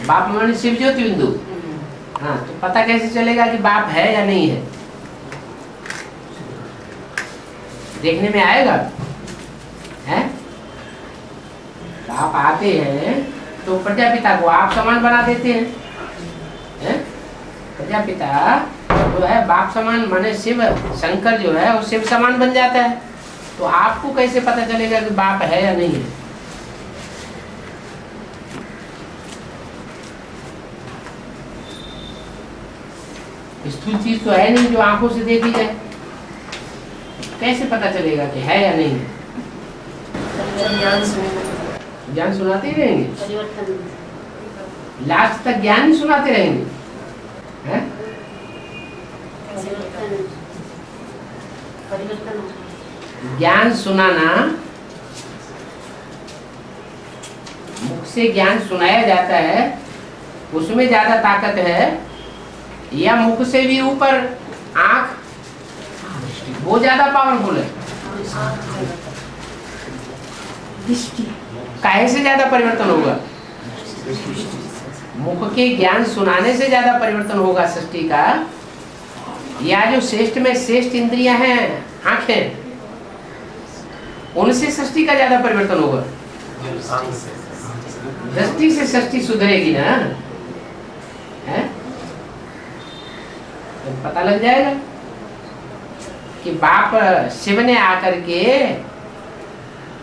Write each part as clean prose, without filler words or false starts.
बाप माने शिव ज्योति बिंदु। हाँ, तो पता कैसे चलेगा कि बाप है या नहीं है? देखने में आएगा है? आप आते हैं तो प्रजापिता को आप समान बना देते हैं? प्रजापिता जो है बाप समान माने शिव, शंकर जो है वो शिव समान बन जाता है। तो आपको कैसे पता चलेगा कि बाप है या नहीं है? स्थूल चीज तो है नहीं जो आंखों से देखी जाए, कैसे पता चलेगा कि है या नहीं है? ज्ञान सुनाते ही रहेंगे, लास्ट तक ज्ञान ही सुनाते रहेंगे हैं? ज्ञान सुनाना, मुख से ज्ञान सुनाया जाता है, उसमें ज्यादा ताकत है या मुख से भी ऊपर आंख, वो ज्यादा पावरफुल है? काहे से ज्यादा परिवर्तन होगा? मुख के ज्ञान सुनाने से ज्यादा परिवर्तन होगा सृष्टि का, या जो श्रेष्ठ में श्रेष्ठ इंद्रियां हैं आंखें, उनसे सृष्टि का ज्यादा परिवर्तन होगा? दृष्टि से सृष्टि सुधरेगी ना, है? तो पता लग जाएगा कि बाप शिव ने आकर के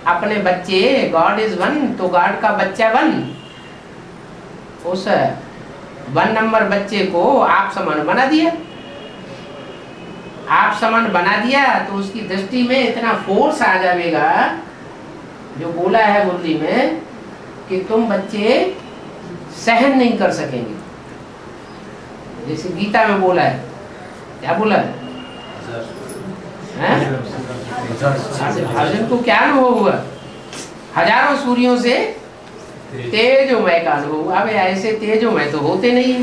अपने बच्चे, गॉड इज वन, तो गॉड का बच्चा वन, उस 1 नंबर बच्चे को आप समान बना दिया। आप समान बना दिया तो उसकी दृष्टि में इतना फोर्स आ जाएगा, जो बोला है मुरली में, कि तुम बच्चे सहन नहीं कर सकेंगे। जैसे गीता में बोला है, क्या बोला है? अर्जुन को क्या अनुभव हुआ? हजारों सूर्यों से तेजोमय का अनुभव हुआ। अब ऐसे तेजोमय तो होते नहीं है,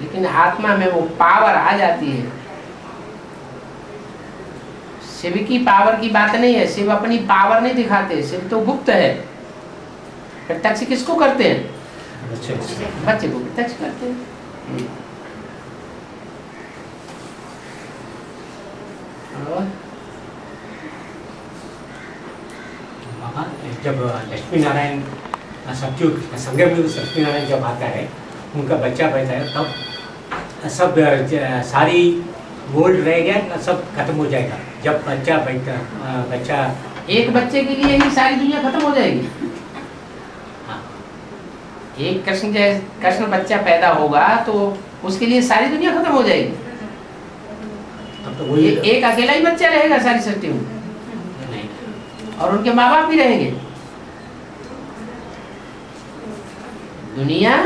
लेकिन आत्मा में वो पावर आ जाती है। शिव की पावर की बात नहीं है, शिव अपनी पावर नहीं दिखाते, शिव तो गुप्त है। प्रत्यक्ष किसको करते हैं? बच्चे को प्रत्यक्ष करते हैं। जब लक्ष्मी नारायण सतयुग संगम में लक्ष्मी नारायण जब आता है, उनका बच्चा पैदा है, तब सब सारी वर्ल्ड रह गया, सब खत्म हो जाएगा। जब बच्चा एक बच्चे के लिए ही सारी दुनिया खत्म हो जाएगी। हाँ। एक कृष्ण बच्चा पैदा होगा तो उसके लिए सारी दुनिया खत्म हो जाएगी। तब तो वही एक अकेला ही बच्चा रहेगा सारी सृष्टि में, और उनके माँ बाप भी रहेंगे। दुनिया,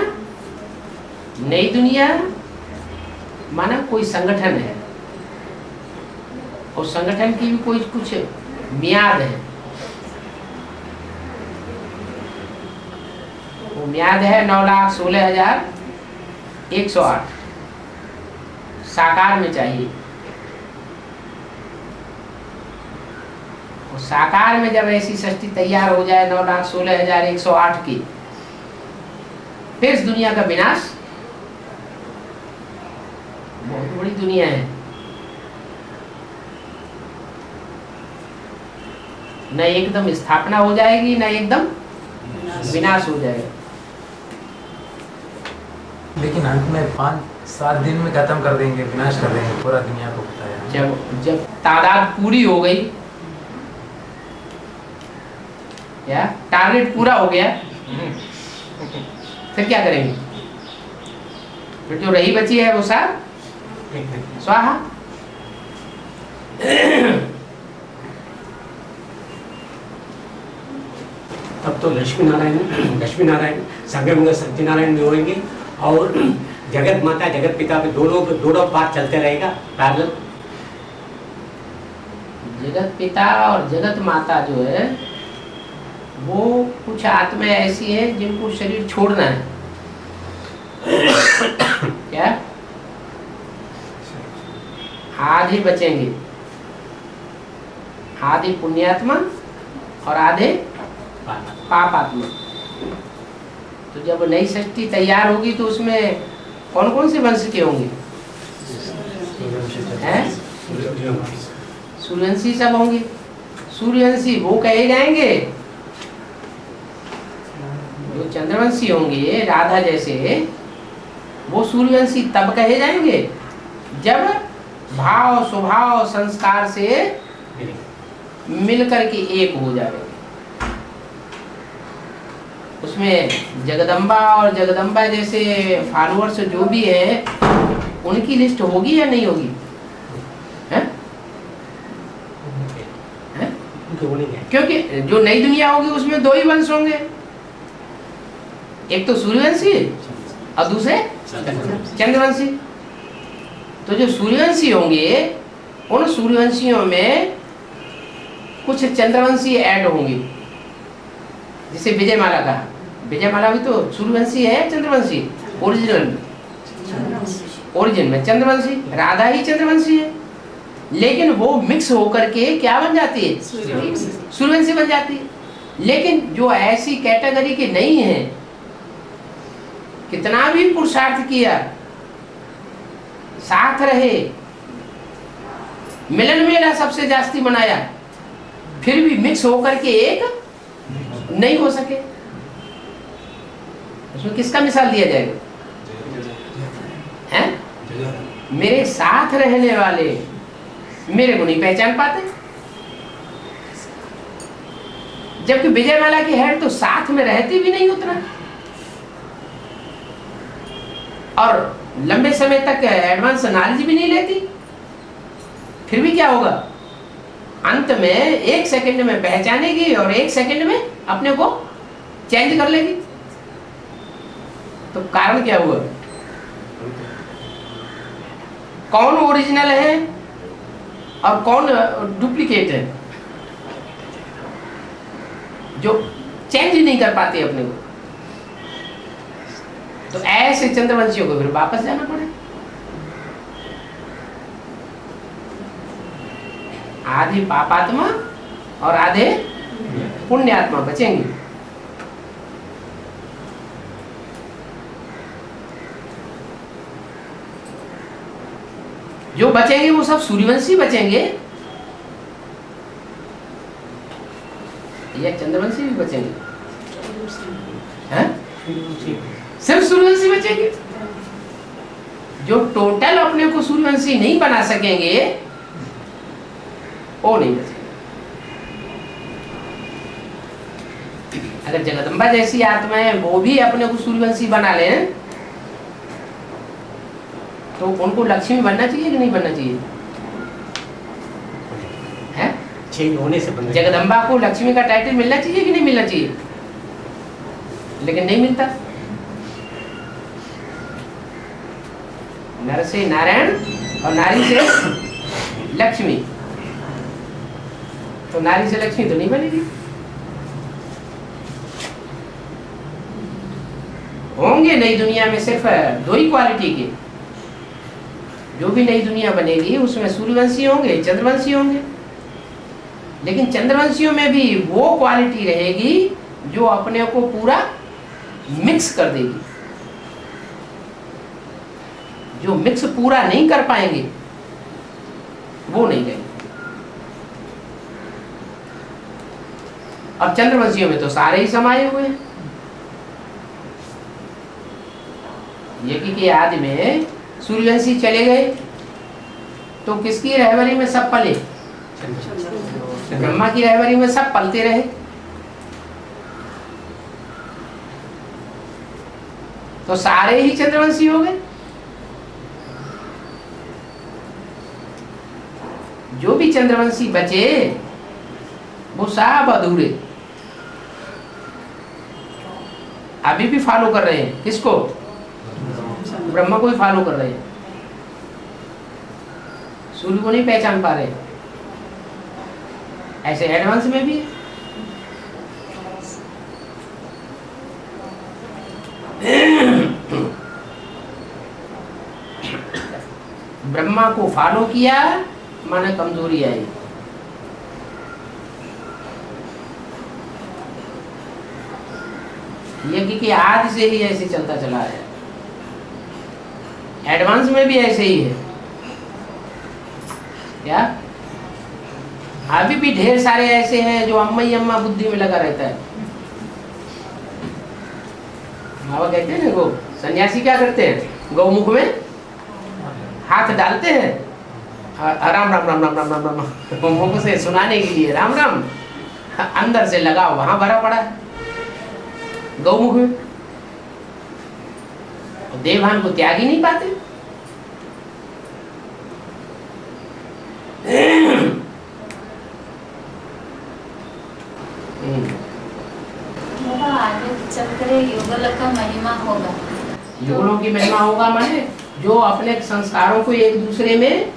नई दुनिया माना कोई संगठन है, और संगठन की भी कोई कुछ मियाद है। वो मियाद है 9,16,108 साकार में चाहिए। और साकार में जब ऐसी सृष्टि तैयार हो जाए 9,16,108 की, फिर इस दुनिया का विनाश। बहुत बड़ी दुनिया है, न एकदम स्थापना हो जाएगी, न एकदम विनाश हो जाएगा। लेकिन अंत में 5-7 दिन में खत्म कर देंगे, विनाश कर देंगे पूरा दुनिया को बताया। जब तादाद पूरी हो गई, क्या टारगेट पूरा हो गया, फिर क्या करेंगे? फिर जो रही बची है वो सब स्वाहा। तब तो लक्ष्मी नारायण संगम में सत्यनारायण में होंगे, और जगत माता जगत पिता पे दोनों पाठ चलते रहेगा पैरेलल। जगत पिता और जगत माता जो है, वो कुछ आत्मा ऐसी है जिनको शरीर छोड़ना है। क्या? आधे बचेंगे, आधे पुण्यात्मा और आधे पापात्मा। तो जब नई सृष्टि तैयार होगी तो उसमें कौन कौन से वंश के होंगे? हैं? सूर्यवंशी सब होंगे। सूर्यवंशी वो कहे जाएंगे, जो चंद्रवंशी होंगे राधा जैसे, वो सूर्यवंशी तब कहे जाएंगे जब भाव स्वभाव संस्कार से मिलकर के एक हो जाएंगे। उसमें जगदम्बा और जगदम्बा जैसे फॉलोअर्स जो भी है उनकी लिस्ट होगी या नहीं होगी? हैं? हैं? क्योंकि जो नई दुनिया होगी उसमें दो ही वंश होंगे, एक तो सूर्यवंशी और दूसरे चंद्रवंशी। तो जो सूर्यवंशी होंगे उन सूर्यवंशियों में कुछ चंद्रवंशी ऐड होंगे, जिसे विजयमाला कहा। विजयमाला भी तो सूर्यवंशी है, चंद्रवंशी ओरिजिन में चंद्रवंशी, राधा ही चंद्रवंशी है, लेकिन वो मिक्स होकर के क्या बन जाती है? सूर्यवंशी बन जाती है। लेकिन जो ऐसी कैटेगरी के नहीं है, कितना भी पुरुषार्थ किया, साथ रहे, मिलन मेला सबसे जास्ती मनाया, फिर भी मिक्स होकर के एक नहीं हो सके, उसमें किसका मिसाल दिया जाएगा? हैं? मेरे साथ रहने वाले मेरे को नहीं पहचान पाते, जबकि विजयमाला की हेड तो साथ में रहती भी नहीं उतना, और लंबे समय तक एडवांस नॉलेज भी नहीं लेती। फिर भी क्या होगा? अंत में एक सेकंड में पहचानेगी और एक सेकंड में अपने को चेंज कर लेगी। तो कारण क्या हुआ? कौन ओरिजिनल है और कौन डुप्लीकेट है, जो चेंज नहीं कर पाते अपने को। तो ऐसे चंद्रवंशियों को फिर वापस जाना पड़े। आधे पापात्मा और आधे पुण्यात्मा बचेंगे। जो बचेंगे वो सब सूर्यवंशी बचेंगे या चंद्रवंशी भी बचेंगे? हैं? सिर्फ सूर्यवंशी बचेंगे। जो टोटल अपने को सूर्यवंशी नहीं बना सकेंगे वो नहीं बचेंगे। अगर जगदम्बा जैसी आत्माएं वो भी अपने को सूर्यवंशी बना लें तो उनको लक्ष्मी बनना चाहिए कि नहीं बनना चाहिए? है? चेंज होने से बनना। जगदम्बा को लक्ष्मी का टाइटल मिलना चाहिए कि नहीं मिलना चाहिए? लेकिन नहीं मिलता। नर से नारायण और नारी से लक्ष्मी, तो नारी से लक्ष्मी तो नहीं बनेगी। होंगे नई दुनिया में सिर्फ दो ही क्वालिटी के। जो भी नई दुनिया बनेगी उसमें सूर्यवंशी होंगे, चंद्रवंशी होंगे, लेकिन चंद्रवंशियों में भी वो क्वालिटी रहेगी जो अपने को पूरा मिक्स कर देगी। जो मिक्स पूरा नहीं कर पाएंगे वो नहीं रहेंगे। और चंद्रवंशियों में तो सारे ही समाये हुए हैं। यज्ञ के आदि में सूर्यवंशी चले गए तो किसकी रहबरी में सब पले? ब्रह्मा की रहबरी में सब पलते रहे। तो सारे ही चंद्रवंशी हो गए। जो भी चंद्रवंशी बचे वो सब अधूरे अभी भी फॉलो कर रहे हैं। किसको? ब्रह्मा को ही फॉलो कर रहे हैं, सूर्य को नहीं पहचान पा रहे। ऐसे एडवांस में भी ब्रह्मा को फॉलो किया माने कमजोरी आई। यज्ञ के आदि से ही ऐसे चलता चला है, एडवांस में भी ऐसे ही है। क्या अभी भी ढेर सारे ऐसे हैं जो अम्मा ही अम्मा बुद्धि में लगा रहता है। बाबा कहते हैं ना, गो सन्यासी क्या करते हैं, गौमुख में हाथ डालते हैं, राम राम राम राम राम राम राम मुख से सुनाने के लिए राम राम, अंदर से लगाओ वहां भरा पड़ा है गौमुख में। देवभान को त्याग ही नहीं पाते। आगे चलकर युगल का महिमा होगा, युगलों की महिमा होगा, माने जो अपने संस्कारों को एक दूसरे में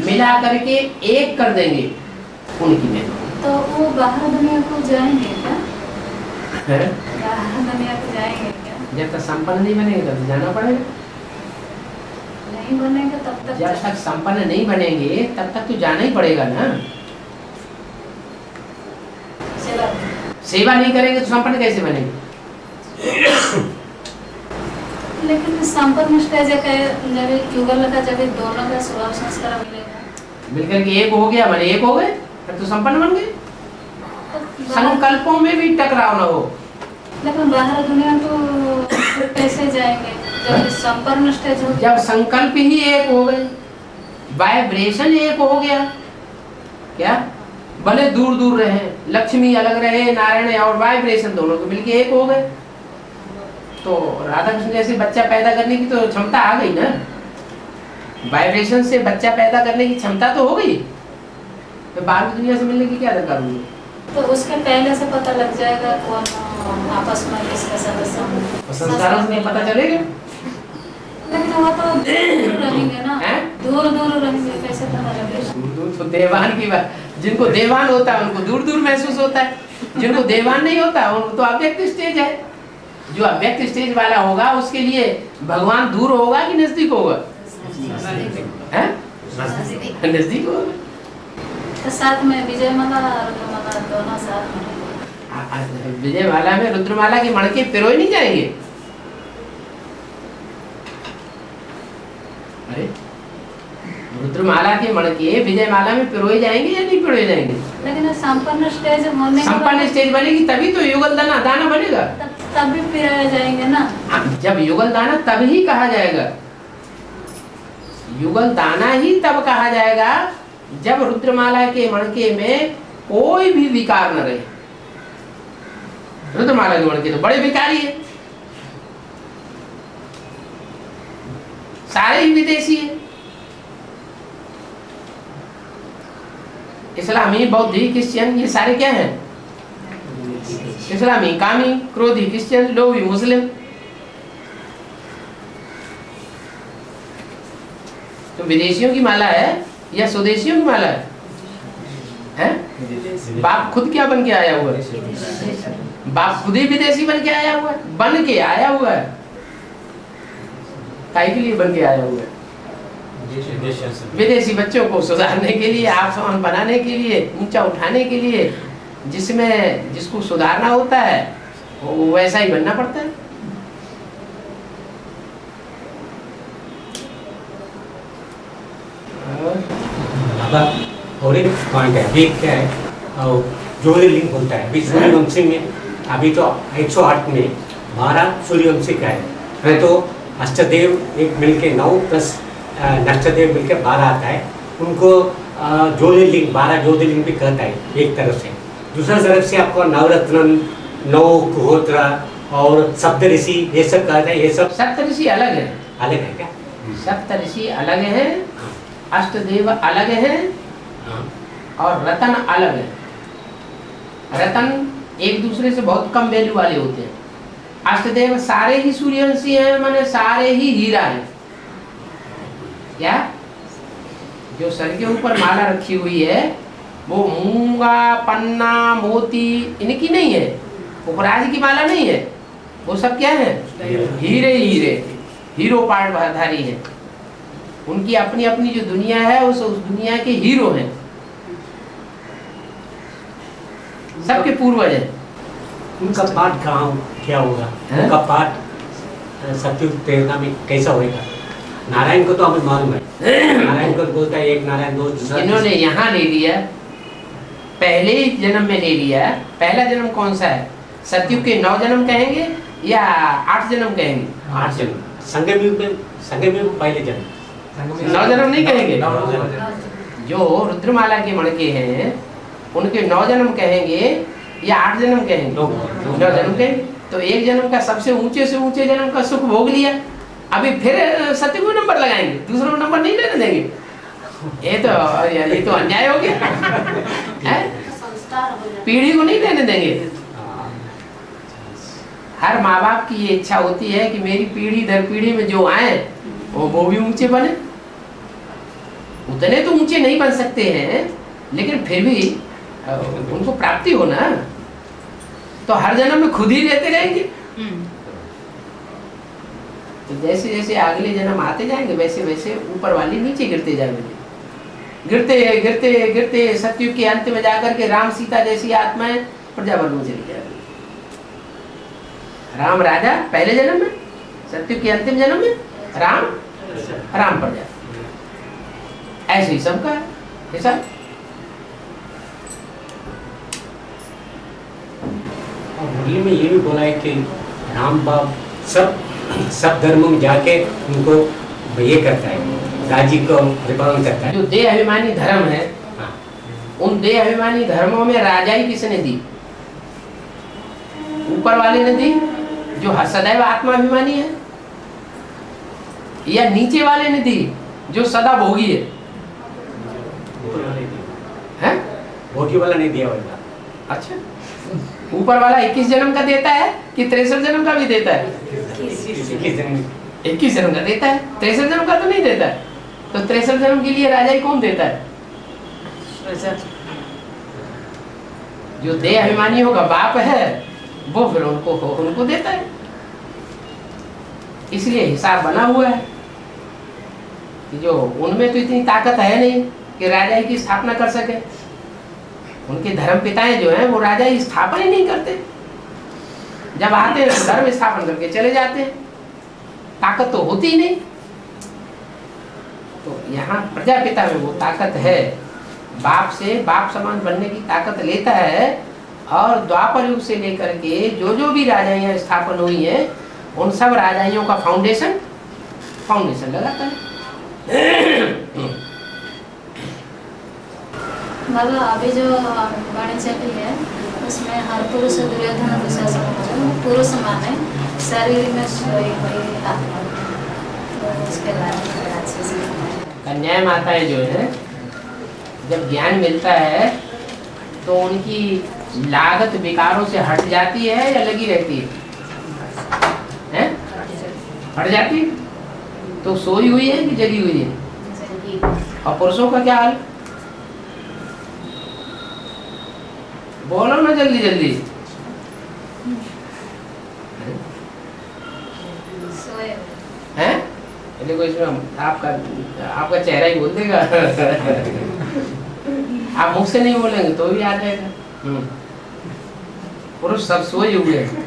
मिला करके एक कर देंगे, उनकी महिमा। तो वो बाहर दुनिया को जाएंगे क्या? बाहर दुनिया को जाएंगे क्या? जब तक संपन्न नहीं बनेंगे तब जाना पड़ेगा। नहीं बनेगा तब तक, जब तक संपन्न नहीं बनेंगे तब तक तो जाना ही पड़ेगा ना। सेवा नहीं करेंगे तो संपन्न कैसे बनेंगे? लेकिन संपन्न स्टेज है जब युगल का, जब दोनों का स्वभाव संस्कार मिलेगा, मिलकर के एक हो गया, माने एक हो गए, फिर तो संपन्न बन गए। संकल्पों में भी टकराव ना हो। लेकिन बाहर दुनिया तो कैसे जाएंगे जब संपन्न स्टेज हो? जब संकल्प ही एक हो गए, वाइब्रेशन एक हो गया, क्या भले दूर दूर रहे, लक्ष्मी अलग रहे, नारायण और वाइब्रेशन दोनों को मिलके एक हो गए, तो राधा कृष्ण जैसे बच्चा पैदा करने की तो क्षमता आ गई ना। वाइब्रेशन से बच्चा पैदा करने की क्षमता तो हो गई, तो बाहर दुनिया से मिलने की क्या दरकार हुई? तो उसके पहले से पता लग जाएगा कौन आपस में किसका सदस्य है। संस्कारों से पता चलेगा। लेकिन वो तो दूर रहेंगे ना, दूर दूर रहेंगे, कैसे पता लगेगा? दूर दूर तो देवान की बात, जिनको देवान होता है उनको दूर दूर महसूस होता है, जिनको देवान नहीं होता उनको तो अव्यक्त स्टेज है। जो अव्यक्त स्टेज वाला होगा उसके लिए भगवान दूर होगा कि नजदीक होगा? नजदीक होगा। तो साथ में विजय माला और रुद्रमाला दोनों साथ में। विजय माला में रुद्रमाला के मणके पिरोए नहीं जाएंगे? अरे रुद्रमाला के मणके विजय माला में पिरोए जाएंगे या नहीं पिरोए जाएंगे? लेकिन संपन्न स्टेज होने, संपन्न स्टेज बनेगी तभी तो युगल दाना बनेगा, तब भी पिरोए जाएंगे ना। जब युगल दाना तब ही कहा जाएगा, युगल दाना ही तब कहा जाएगा जब रुद्रमाला के मणके में कोई भी विकार न रहे। रुद्रमाला के मणके तो बड़े विकारी है, सारे ही विदेशी है, इस्लामी, बौद्धी, क्रिश्चियन, ये सारे क्या हैं? इस्लामी, कामी, क्रोधी क्रिश्चियन, लोभी मुस्लिम। तो विदेशियों की माला है या स्वदेशियों की माला है? हैं? बाप खुद क्या बन के आया हुआ है? बाप खुद ही विदेशी बन के आया हुआ है, बन के आया हुआ है। काहे के लिए बन के आया हुआ है? विदेशी बच्चों को सुधारने के लिए, आसान बनाने के लिए, ऊंचा उठाने के लिए, जिसको सुधारना होता है वो वैसा ही बनना पड़ता है। और एक पॉइंट है, अभी क्या है, ज्योतिर्लिंग होता है अभी सूर्यवंशी में, अभी तो 108 में 12 सूर्यवंशी का है, तो अष्टदेव एक मिलके 9 प्लस नष्टदेव मिलके 12 आता है, उनको ज्योतिर्लिंग 12 ज्योतिर्लिंग भी कहता है एक तरफ से। दूसरा तरफ से आपको नवरत्न, 9 कुहोत्रा और सप्तऋषि ये सब कहते हैं। ये सब सप्तऋषि अलग है। अलग है क्या? सप्तऋषि अलग है, अष्टदेव अलग है और रतन अलग है। रतन एक दूसरे से बहुत कम वैल्यू वाले होते हैं। अष्टदेव सारे ही सूर्यवंशी हैं, माने सारे ही हीरा हैं। क्या जो सर के ऊपर माला रखी हुई है वो मूंगा, पन्ना, मोती इनकी नहीं है, पुखराज की माला नहीं है, वो सब क्या है? हीरे हीरे, हीरो पाठधारी है। उनकी अपनी अपनी जो दुनिया है उस दुनिया के हीरो हैं, सबके पूर्वज हैं। उनका पाठ कहाँ क्या होगा, हैं? उनका पाठ सतयुग त्रेता में कैसा होएगा। नारायण को तो हमें मालूम है, नारायण को बोलता है एक नारायण दो। इन्होंने यहाँ ले लिया, पहले ही जन्म में ले लिया। पहला जन्म कौन सा है? सतयुग के 9 जन्म कहेंगे या 8 जन्म कहेंगे? 8 जन्म। संगम युग में पहले जन्म। 9 जन्म नहीं कहेंगे? 9 जन्म। जो रुद्रमाला के मणके हैं उनके 9 जन्म कहेंगे या 8 जन्म कहेंगे? 9 जन्म कहेंगे। तो एक जन्म का सबसे ऊंचे से ऊंचे जन्म का सुख भोग लिया, अभी फिर सत्य को नंबर लगाएंगे, दूसरों को नंबर नहीं लेने देंगे। ये तो अन्याय हो गया है? पीढ़ी को नहीं लेने देंगे। हर माँ बाप की ये इच्छा होती है कि मेरी पीढ़ी दर पीढ़ी में जो आए वो भी ऊंचे बने। उतने तो ऊंचे नहीं बन सकते हैं, लेकिन फिर भी उनको प्राप्ति हो ना। तो हर जन्म में खुद ही रहते रहेंगे। तो जैसे जैसे अगले जन्म आते जाएंगे वैसे वैसे ऊपर वाली नीचे गिरते जाएंगे। गिरते गिरते गिरते सतयुग के अंत में जाकर के राम सीता जैसी आत्माएं प्रजावर्ग में चली जाएगी। राम राजा पहले जन्म में, सतयुग के अंतिम जन्म में राम प्रजा। ऐसे ही सबका ऐसा। और मुरली में ये भी बोला है कि राम बाप सब धर्मों में जाके उनको ये करता है, राज्य को परिपालन करता है। जो देह अभिमानी धर्म है, हाँ। उन देह अभिमानी धर्मों में राजाई किसने दी? ऊपर वाले ने दी जो सदैव आत्माभिमानी है, या नीचे वाले ने दी जो सदा भोगी है? हैं? भोगी वाला नहीं दिया होगा। अच्छा, ऊपर वाला 21 जन्म का देता है कि 63 जन्म का भी देता है? 21 जन्म का देता है, 63 जन्म का तो नहीं देता है। तो 63 जन्म के लिए राजाई कौन देता है? जो देह अभिमानियों का बाप है वो फिर उनको देता है। इसलिए हिसाब बना हुआ है कि जो उनमें तो इतनी ताकत है नहीं कि राजाई की स्थापना कर सके। उनके धर्म पिताएं जो हैं वो राजाई की स्थापना ही नहीं करते। जब आते हैं तो धर्म स्थापन करके चले जाते हैं, ताकत तो होती ही नहीं। तो यहाँ प्रजापिता में वो ताकत है, बाप से बाप समान बनने की ताकत लेता है। और द्वापर युग से लेकर के जो भी राजाइयाँ स्थापन हुई हैं उन सब राजाइयों का फाउंडेशन लगाता है। बाबा अभी जो वाणी चली है उसमें हर पुरुष दुर्योधन दुशासन पुरुष माने शरीर में आत्मा, तो उसके बारे में अच्छे से कन्याएं माताएं जो है जब ज्ञान मिलता है तो उनकी लागत विकारों से हट जाती है या लगी रहती है? हट जाती है। तो सोई हुई है कि जगी हुई है? और पुरुषों का क्या हाल? बोलो ना जल्दी जल्दी। हैं? देखो इसमें आपका चेहरा ही बोल देगा। आप मुख से नहीं बोलेंगे तो भी आ जाएगा। पुरुष सब सोए हुए हैं,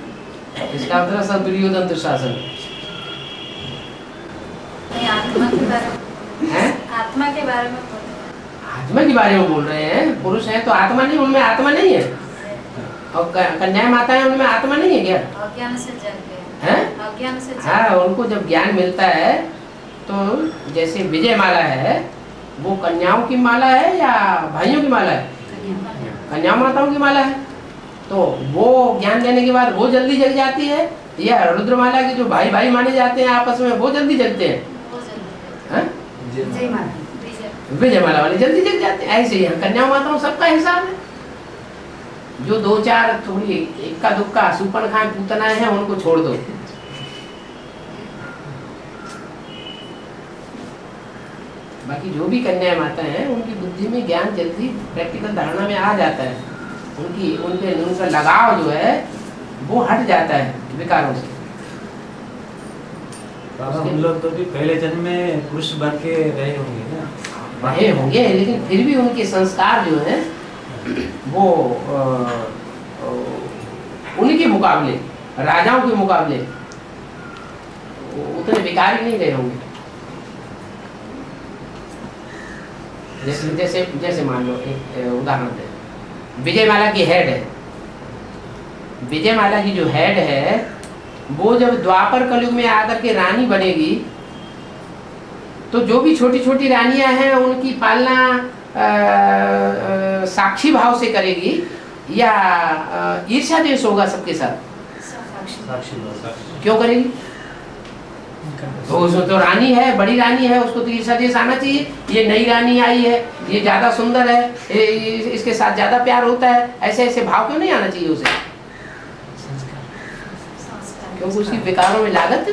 इसका मतलब सब दुर्योधन दुशासन। आत्मा के बारे में आत्मा के बारे में आत्मा के बारे में बोल रहे हैं। पुरुष है तो आत्मा नहीं, उनमें आत्मा नहीं है। और कन्या माता है उनमें आत्मा नहीं है क्या? अज्ञान से जग गए हैं? अज्ञान से जग हाँ, उनको जब ज्ञान मिलता है तो जैसे विजय माला है वो कन्याओं की माला है या भाइयों की माला है? कन्या माताओं की माला है। तो वो ज्ञान लेने के बाद वो जल्दी जग जाती है, या रुद्रमाला के जो भाई भाई माने जाते हैं आपस में वो जल्दी जगते हैं? विजय माला वाले जल्दी जग जाते हैं। ऐसे ही कन्या माताओं सबका हिसाब है। जो 2-4 थोड़ी इक्का दुक्का सुपन खाए पूतनाएं हैं उनको छोड़ दो। बाकी जो भी कन्या माता हैं उनकी बुद्धि में ज्ञान जल्दी प्रैक्टिकल धारणा में आ जाता है। उनका लगाव जो है वो हट जाता है विकारों से। हम लोग तो भी पहले जन्म में पुरुष बन के रहे होंगे ना? रहे होंगे, लेकिन फिर भी उनके संस्कार जो है वो उनके मुकाबले राजाओं के मुकाबले उतने विकारी नहीं रहे होंगे। जैसे जैसे जैसे मान लो एक उदाहरण दे, विजयमाला की हेड है, विजयमाला की जो हेड है वो जब द्वापर कलयुग में आकर के रानी बनेगी तो जो भी छोटी छोटी रानियां हैं उनकी पालना साक्षी भाव से करेगी या ईर्ष्या द्वेष होगा सबके साथ? क्यों करेगी? तो उसमें तो रानी है, बड़ी रानी है, उसको तो ईर्ष्या द्वेष आना चाहिए। ये नई रानी आई है, ये ज्यादा सुंदर है, इसके साथ ज्यादा प्यार होता है, ऐसे ऐसे भाव क्यों नहीं आना चाहिए उसे? क्योंकि उसकी विकारों में लागत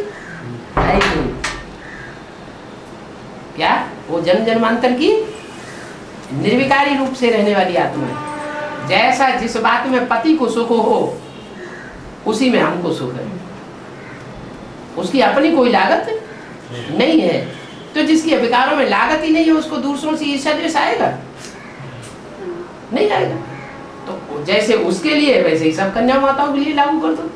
है ही नहीं। क्या वो जन्म जन्मांतर की निर्विकारी रूप से रहने वाली आत्मा है। जैसा जिस बात में पति को सुख हो उसी में हमको सुख है, उसकी अपनी कोई लागत नहीं है। तो जिसकी विकारों में लागत ही नहीं है उसको दूसरों से ईर्ष्या द्वेष आएगा? नहीं आएगा। तो जैसे उसके लिए वैसे ही सब कन्या माताओं के लिए लागू कर दो,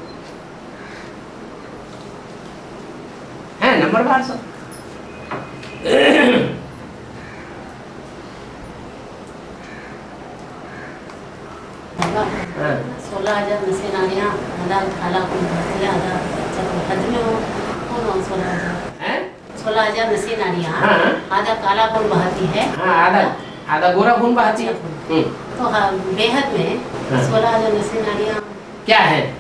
है नंबर बार सब। 16,000 नशे नानियाँ आधा काला खून बहाती है, आधा हद में हो 16,000 नशे नानियाँ आधा काला खून बहाती है, आधा गोरा खून बहाती है। तो बेहद में 16,000 नशे नानियाँ क्या है?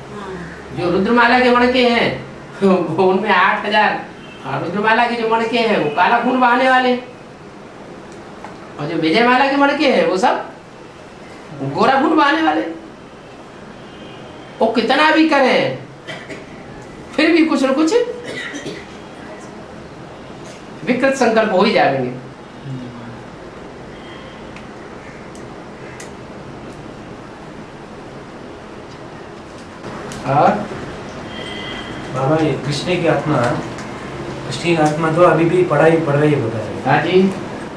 जो रुद्रमाला के मणके हैं उनमें 8,000 रुद्रमाला के जो मणके हैं वो काला खून बहाने वाले, और जो विजयमाला के मणके हैं वो सब गोरा खून बहाने वाले। वो कितना भी करें फिर भी कुछ न कुछ विकृत संकल्प हो ही जाएंगे। और बाबा ये कृष्ण की आत्मा तो अभी भी पढ़ाई पढ़ रही है, बता रहे हैं। हाँ जी,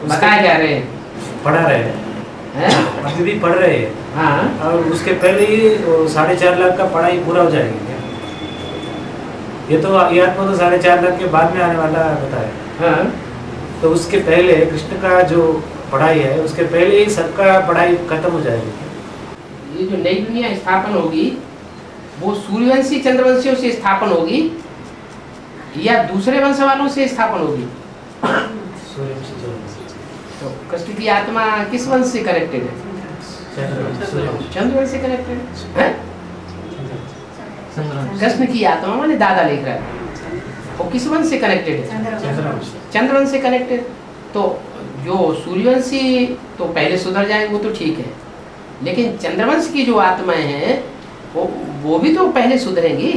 बताया जा रहे हैं, पढ़ा रहे हैं, अभी भी पढ़ रहे हैं। हाँ, और उसके पहले ही 4.5 लाख का पढ़ाई पूरा हो जाएगी क्या? ये आत्मा तो 4.5 लाख के बाद में आने वाला बताया। हाँ, तो उसके पहले कृष्ण का जो पढ़ाई है उसके पहले ही सबका पढ़ाई खत्म हो जाएगी। ये जो नई दुनिया स्थापन होगी वो सूर्यवंशी चंद्रवंशियों से स्थापन होगी या दूसरे वंश वालों से स्थापन होगी? तो कृष्ण की आत्मा किस वंश से कनेक्टेड है? चंद्रवंश से कनेक्टेड है। कृष्ण की आत्मा माने दादा लिख रहा है, वो किस वंश से कनेक्टेड है? चंद्रवंश से कनेक्टेड। तो जो सूर्यवंशी तो पहले सुधर जाएंगे वो तो ठीक है, लेकिन चंद्रवंश की जो आत्माएं हैं वो भी तो पहले सुधरेंगी।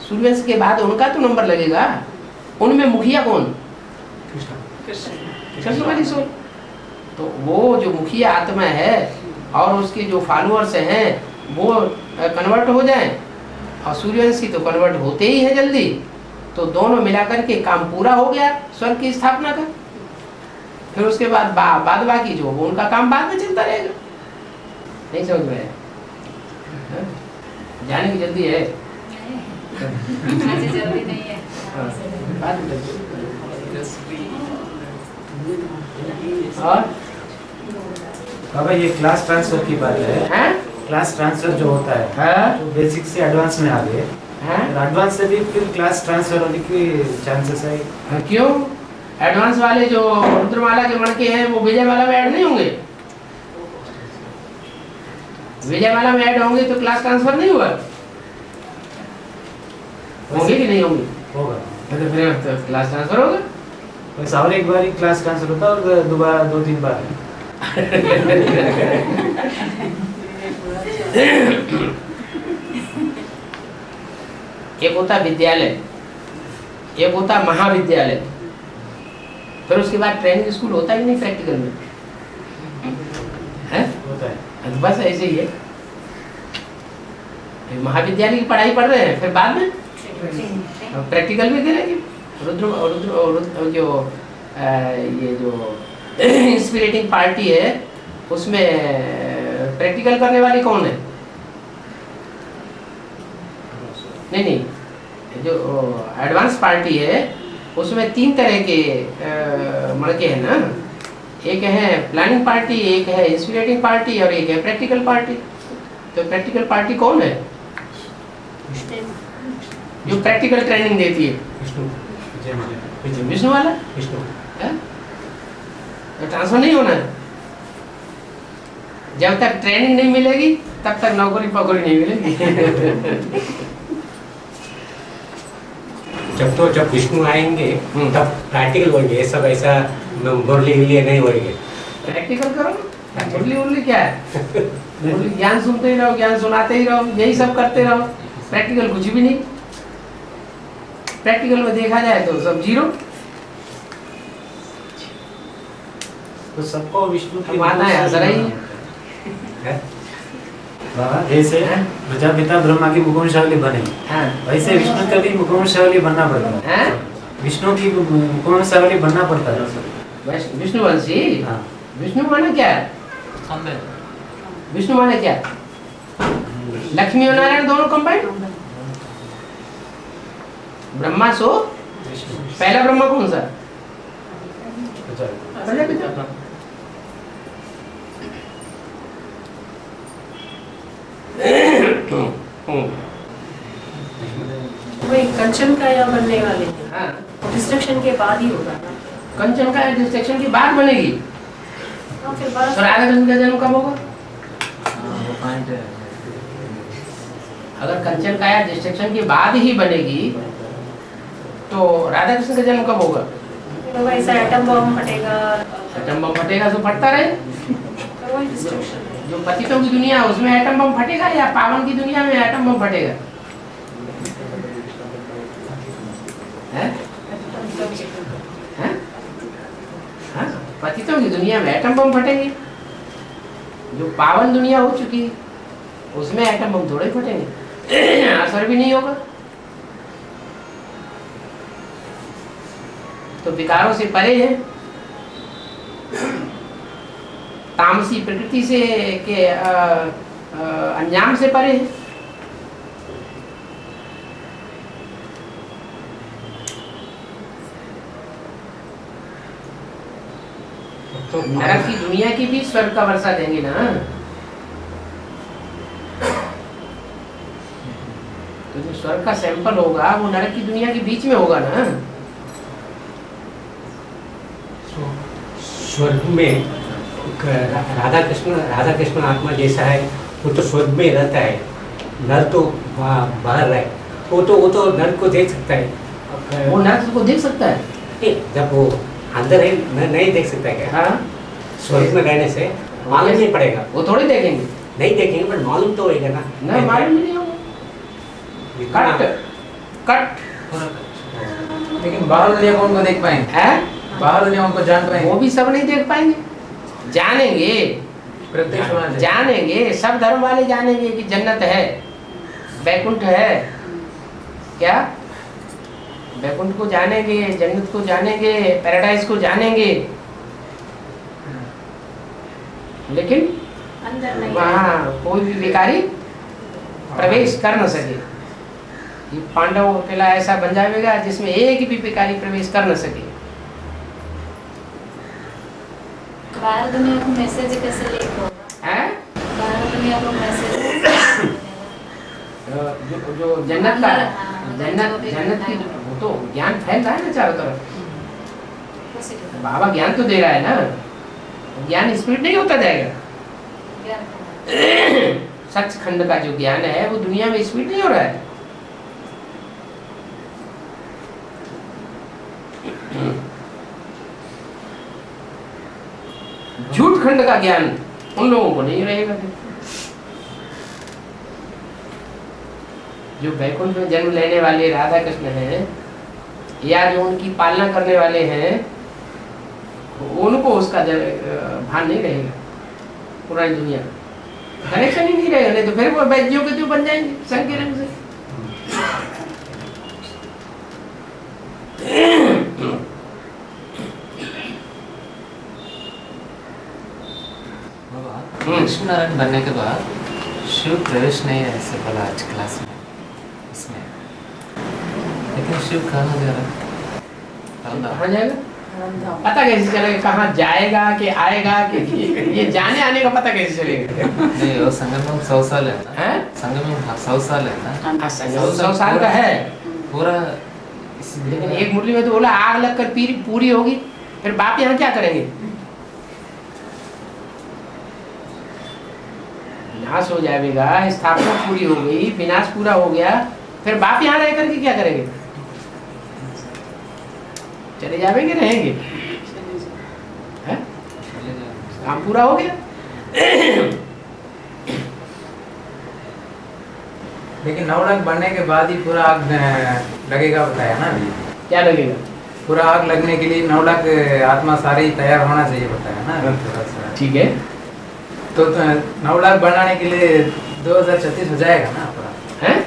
सूर्यवंश के बाद उनका तो नंबर लगेगा। उनमें मुखिया कौन? कृष्ण वाली सोल। तो वो जो मुखिया आत्मा है और उसके जो फॉलोअर्स हैं वो कन्वर्ट हो जाएं, और सूर्यवंशी तो कन्वर्ट होते ही है जल्दी, तो दोनों मिलाकर के काम पूरा हो गया स्वर्ग की स्थापना का। फिर उसके बाद बाद बाकी जो वो उनका काम बाद में चलता रहेगा। नहीं समझ में आया? जाने की जल्दी है? जल्दी नहीं है। और बाबा ये क्लास ट्रांसफर की बात है। क्लास ट्रांसफर जो होता है तो बेसिक से एडवांस में आ गए, एडवांस से भी फिर क्लास ट्रांसफर होने की चांसेस है। क्यों? एडवांस वाले जो रुद्रमाला के मणके हैं वो विजयमाला में ऐड नहीं होंगे? विजयमाला में ऐड होंगे तो क्लास ट्रांसफर नहीं हुआ? होंगे कि नहीं होंगे? होगा। तो फिर तो क्लास ट्रांसफर होगा। बस और एक बार ही क्लास ट्रांसफर होता है और 2-3 बार एक होता विद्यालय, एक होता महाविद्यालय, फिर उसके बाद ट्रेनिंग स्कूल होता ही नहीं प्रैक्टिकल में है? होता है। बस ऐसे ही है। महाविद्यालय की पढ़ाई पढ़ रहे हैं, फिर बाद में प्रैक्टिकल भी दे रहे। रुद्र जो ये जो इंस्पिरेटिंग पार्टी है उसमें प्रैक्टिकल करने वाली कौन है? नहीं नहीं, जो एडवांस पार्टी है उसमें 3 तरह के मणके हैं ना। एक है प्लानिंग पार्टी, एक है इंस्पिरेटिंग पार्टी और एक है प्रैक्टिकल पार्टी। तो प्रैक्टिकल पार्टी कौन है? जो प्रैक्टिकल ट्रेनिंग देती है विष्णु वाला। विष्णु तो ट्रांसफर नहीं होना है। जब तक ट्रेनिंग नहीं मिलेगी तब तक नौकरी पकड़ी नहीं मिलेगी। जब विष्णु आएंगे तब प्रैक्टिकल होंगे, ये सब ऐसा मुरली के लिए नहीं होंगे। प्रैक्टिकल करो, मुरली उरली क्या है? मुरली ज्ञान सुनते ही रहो, ज्ञान सुनाते ही रहो, यही सब करते रहो। प्रैक्टिकल कुछ भी नहीं। प्रैक्टिकल में देखा जाए तो सब जीरो। तो सबको विष्णु की मानना है जरा ही बाबा, जैसे प्रजापिता ब्रह्मा की मुकुंशावली बने वैसे विष्णु का भी मुकुंशावली बनना पड़ता है। विष्णु की मुकुंशावली बनना पड़ता है। विष्णुवंशी। विष्णु माने क्या है? विष्णु माने क्या? लक्ष्मी और नारायण दोनों कंबाइंड। ब्रह्मा सो पहला ब्रह्मा कौन सा? प्रजापिता। वही कंचन का या बनने वाले हाँ, डिस्ट्रक्शन के बाद ही होगा ना। कंचन का डिस्ट्रक्शन की बात बनेगी। हाँ, फिर बाद तो राधा कृष्ण का जन्म कब होगा? अगर कंचन काया डिस्ट्रक्शन के बाद ही बनेगी तो राधा कृष्ण का जन्म कब होगा? तो वैसा एटम बम फटेगा। एटम बम फटेगा तो फटता रहे। तो वही डिस्ट्रक्शन है। जो पतितों की दुनिया है उसमें एटम बम फटेगा या पावन की दुनिया में एटम बम फटेगा? हैं? हैं? हाँ? पतितों की दुनिया में एटम बम फटेंगे। जो पावन दुनिया हो चुकी उसमें एटम बम थोड़े फटेंगे। असर भी नहीं होगा। तो विकारों से परे है, तामसी प्रकृति से के अंजाम से परे है। तो नरक की दुनिया की भी स्वर्ग का वर्षा देंगे ना। तो जो स्वर्ग का सैंपल होगा वो नरक की दुनिया के बीच में होगा ना। स्वर्ग में राधा कृष्ण आत्मा जैसा है वो तो स्वर्ग में रहता है। नर तो बाहर रहे, वो तो नर को देख सकता है। वो नर को देख सकता है जब वो अंदर है नहीं देख सकता है क्या? हाँ, स्वर्ग में रहने से मालूम नहीं पड़ेगा। वो थोड़ी देखेंगे। नहीं देखेंगे पर मालूम तो होगा ना। मालूम नहीं होगा। कट लेकिन बाहर दुनिया को उनको देख पाएंगे है, बाहर दुनिया उनको जान पाएंगे। वो भी सब नहीं देख पाएंगे। जानेंगे, प्रत्यक्ष होना चाहिए। जानेंगे, सब धर्म वाले जानेंगे कि जन्नत है, बैकुंठ है। क्या बैकुंठ को जानेंगे, जन्नत को जानेंगे, पैराडाइज को जानेंगे, लेकिन अंदर नहीं वहाँ कोई भी विकारी प्रवेश कर न सके। ये पांडव किला ऐसा बन जाएगा जिसमें एक भी विकारी प्रवेश कर न सके। बाहर दुनिया को मैसेज कैसे लीक होगा? हैं? बाहर दुनिया को मैसेज जो जन्नत का जन्नत की वो तो ज्ञान फैल रहा है ना चारों तरफ। बाबा ज्ञान तो दे रहा है ना, ज्ञान स्पीड नहीं होता जाएगा। सचखंड का जो ज्ञान है वो दुनिया में स्पीड नहीं हो रहा है। झूठ खंड का ज्ञान उन लोगों को नहीं रहेगा। जो बैकुंठ में जन्म लेने वाले राधा कृष्ण हैं या जो उनकी पालना करने वाले हैं उनको उसका भान नहीं रहेगा। पुरानी दुनिया कनेक्शन ही नहीं रहेगा। नहीं तो फिर वो वैद्यों के जो बन जाएंगे संग के रंग से। लक्ष्मी नारायण बनने के बाद शिव प्रवेश नहीं है ऐसे बोला आज क्लास में। इसमें लेकिन शिव कहाँ जा रहा है? कहाँ जाएगा पता कैसे चलेगा, कहाँ जाएगा कि आएगा कि ये जाने आने का पता कैसे चलेगा? नहीं वो संगम में 100 साल है ना, हैं? संगम में 100 साल है ना, 100 साल का है, पूरा लेकिन एक मुरली में तो बोला आग लगकर पूरी होगी, फिर बाप यहाँ क्या करेंगे? विनाश हो जाएगा, स्थापना पूरी हो गई, विनाश पूरा हो गया, फिर बाप यहाँ रह करके क्या करेंगे? चले जाएंगे रहेंगे? हैं? काम पूरा हो गया। लेकिन 9 लाख बनने के बाद ही पूरा आग लगेगा बताया ना अभी? क्या लगेगा? पूरा आग लगने के लिए 9 लाख आत्मा सारी तैयार होना चाहिए बताया ना अभी थोड़ा सा। ठीक है, तो 9 लाख बनाने के लिए 2036 हो जाएगा ना पूरा? हैं?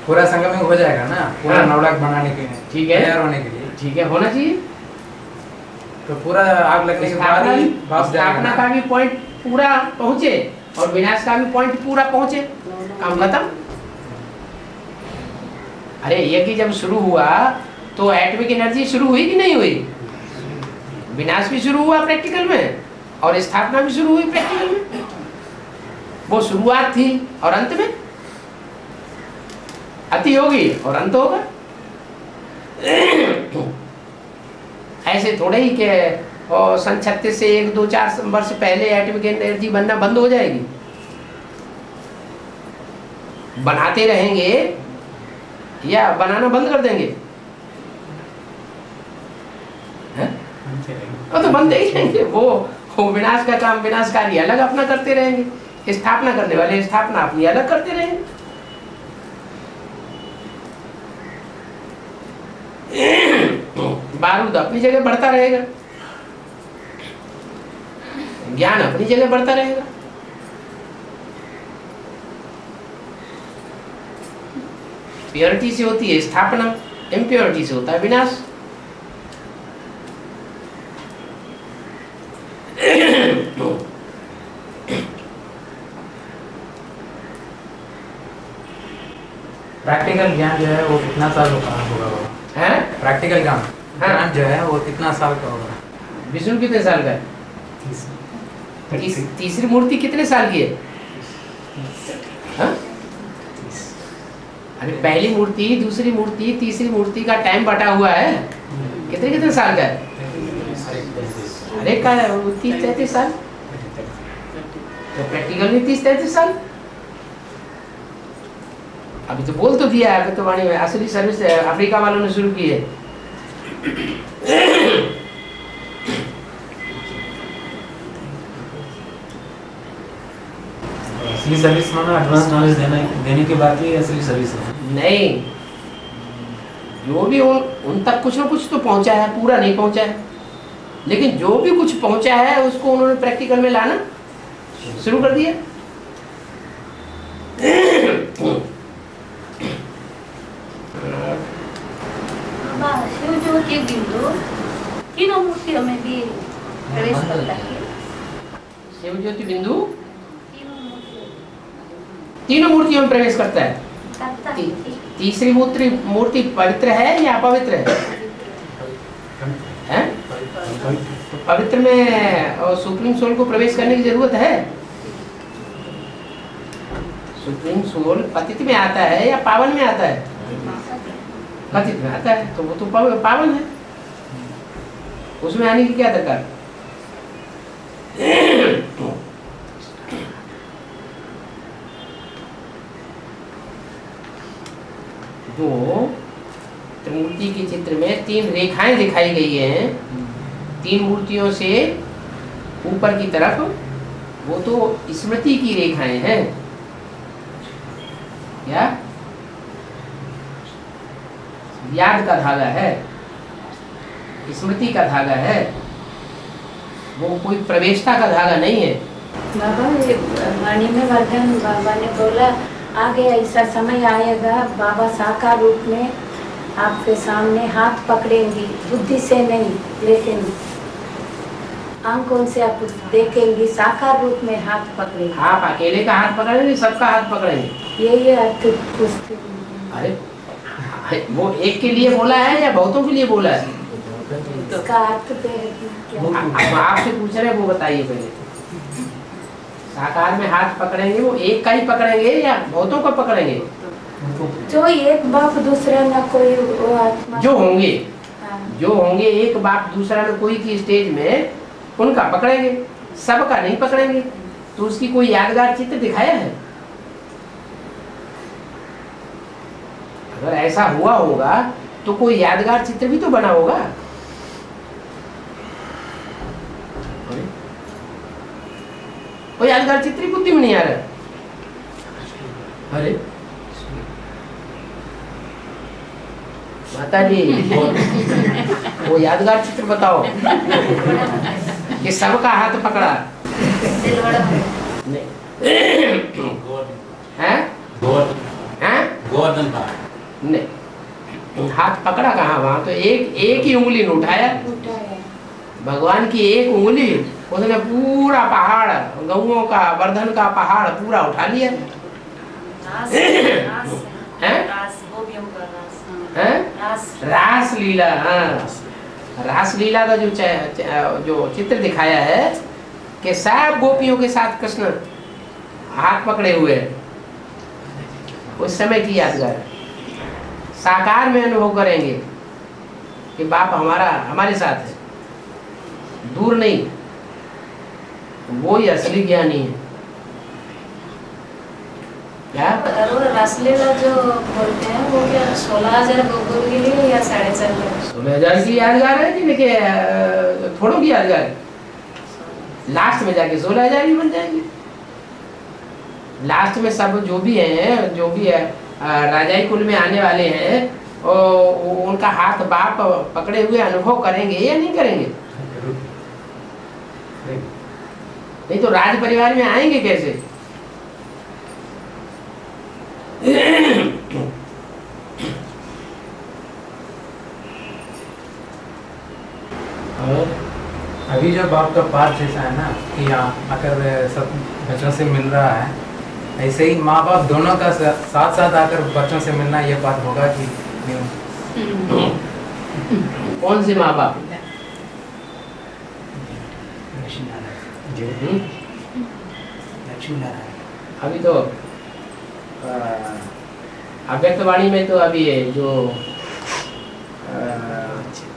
पूरा संगम हो जाएगा ना पूरा हाँ। 9 लाख बनाने के लिए, ठीक है, तैयार होने के लिए। ठीक है, होना चाहिए। तो पूरा आग लगने के बाद ही वापस जाएगा स्थापना ना? का भी पॉइंट पूरा पहुंचे और विनाश का भी पॉइंट पूरा पहुंचे, काम खत्म। अरे यज्ञ जब शुरू हुआ तो एटॉमिक एनर्जी शुरू हुई कि नहीं हुई? विनाश भी शुरू हुआ प्रैक्टिकल में और स्थापना भी शुरू हुई प्रैक्टिकल में। वो शुरुआत थी और अंत में अति होगी और अंत होगा। ऐसे थोड़े ही कि और सन 36 से 1, 2, 4 वर्ष पहले एटॉमिक एनर्जी बनना बंद हो जाएगी। बनाते रहेंगे या बनाना बंद कर देंगे? वो तो बनते ही रहेंगे। वो विनाश का काम विनाशकारी अलग अपना करते रहेंगे, स्थापना करने वाले स्थापना अपनी अलग करते रहेंगे। बारूद अपनी जगह बढ़ता रहेगा, ज्ञान अपनी जगह बढ़ता रहेगा। प्योरिटी से होती है स्थापना, इम्प्योरिटी से होता है विनाश। प्रैक्टिकल ज्ञान जो है वो कितना साल का होगा? हैं? प्रैक्टिकल ज्ञान जो है वो कितना साल का होगा? विष्णु कितने साल का है? तीसरी मूर्ति कितने साल की है? हाँ? अरे पहली मूर्ति, दूसरी मूर्ति, तीसरी मूर्ति का टाइम बटा हुआ है। कितने कितने साल का है? अरे का 30-33 साल। तो प्रैक्टिकल में 30-33 साल। अभी तो बोल तो दिया है, तो वाणी में असली सर्विस अफ्रीका वालों ने शुरू की है। असली सर्विस माना एडवांस नॉलेज देने के बाद ही असली सर्विस है। नहीं, जो भी उन तक कुछ ना कुछ तो पहुंचा है, पूरा नहीं पहुंचा है, लेकिन जो भी कुछ पहुंचा है उसको उन्होंने प्रैक्टिकल में लाना शुरू कर दिया। शिव ज्योति बिंदु तीनों मूर्तियों में भी प्रवेश करता है। शिव ज्योति बिंदु तीनों मूर्तियों में प्रवेश करता है। तीसरी मूर्ति पवित्र है या अपवित्र है? हैं? तो पवित्र में सुप्रीम सोल को प्रवेश करने की जरूरत है? सुप्रीम सोल पतित में आता है या पावन में आता है? पतित में आता है, तो वो तो पावन है, उसमें आने की क्या दरकार? जो त्रिमूर्ति के चित्र में 3 रेखाएं दिखाई गई हैं, 3 मूर्तियों से ऊपर की तरफ, वो तो स्मृति की रेखाएं हैं। क्या? याद का धागा है, स्मृति का धागा है, वो कोई प्रवेशता का धागा नहीं है। बाबा ये वाणी में वर्धन बाबा ने बोला आगे ऐसा समय आएगा, बाबा साकार रूप में आपके सामने हाथ पकड़ेंगी, बुद्धि से नहीं लेकिन आंखों से आप देखेंगी, साकार रूप में हाथ पकड़ेंगे। आप अकेले का हाथ पकड़ेंगे, सबका हाथ पकड़ेंगे? ये अर्थ पूछते। अरे वो एक के लिए बोला है या बहुतों के लिए बोला है? इसका अर्थ क्या? आपसे पूछ रहे हैं, वो बताइए पहले। साकार में हाथ पकड़ेंगे वो एक का ही पकड़ेंगे या बहुतों का पकड़ेंगे? जो एक बाप दूसरा ना कोई वो आत्मा जो होंगे, हाँ। जो होंगे एक बाप दूसरा न कोई की स्टेज में, उनका पकड़ेंगे, सबका नहीं पकड़ेंगे। तो उसकी कोई यादगार चित्र दिखाया है? अगर ऐसा हुआ होगा तो कोई यादगार चित्र भी तो बना होगा। कोई यादगार चित्र ही बुद्धि में नहीं आ रहा। अरे माता जी, वो यादगार चित्र बताओ कि सबका हाथ पकड़ा। दिल बड़ा नहीं हैं? हैं? नहीं, हाथ पकड़ा कहाँ? वहां तो एक ही उंगली ने उठाया। भगवान की एक उंगली, उसने पूरा पहाड़, गौओं का वर्धन का पहाड़ पूरा उठा लिया। रास लीला, हाँ रास लीला का जो चित्र दिखाया है कि सब गोपियों के साथ कृष्ण हाथ पकड़े हुए हैं, उस समय की यादगार है। साकार में अनुभव करेंगे कि बाप हमारे साथ है, दूर नहीं, वो ही असली ज्ञानी है। क्या रासलीला जो बोलते हैं वो क्या 16,000 गोकुल के लिए या 4,500? 16,000 की यादगार है कि देखिए थोड़ों की यादगार है। लास्ट में जाके 16,000 ही बन जाएंगे। लास्ट में सब जो भी है राजाई कुल में आने वाले हैं, और उनका हाथ बाप पकड़े हुए अनुभव करेंगे या नहीं करेंगे? नहीं तो राज परिवार में आएंगे कैसे? अभी जो बाप का पाठ जैसा है ना कि यहाँ आकर सब बच्चों से मिल रहा है, ऐसे ही माँ बाप दोनों का साथ साथ आकर बच्चों से मिलना, ये बात होगा कि नहीं? कौन से माँ बाप? अभी तो अव्यक्तवाणी में तो अभी जो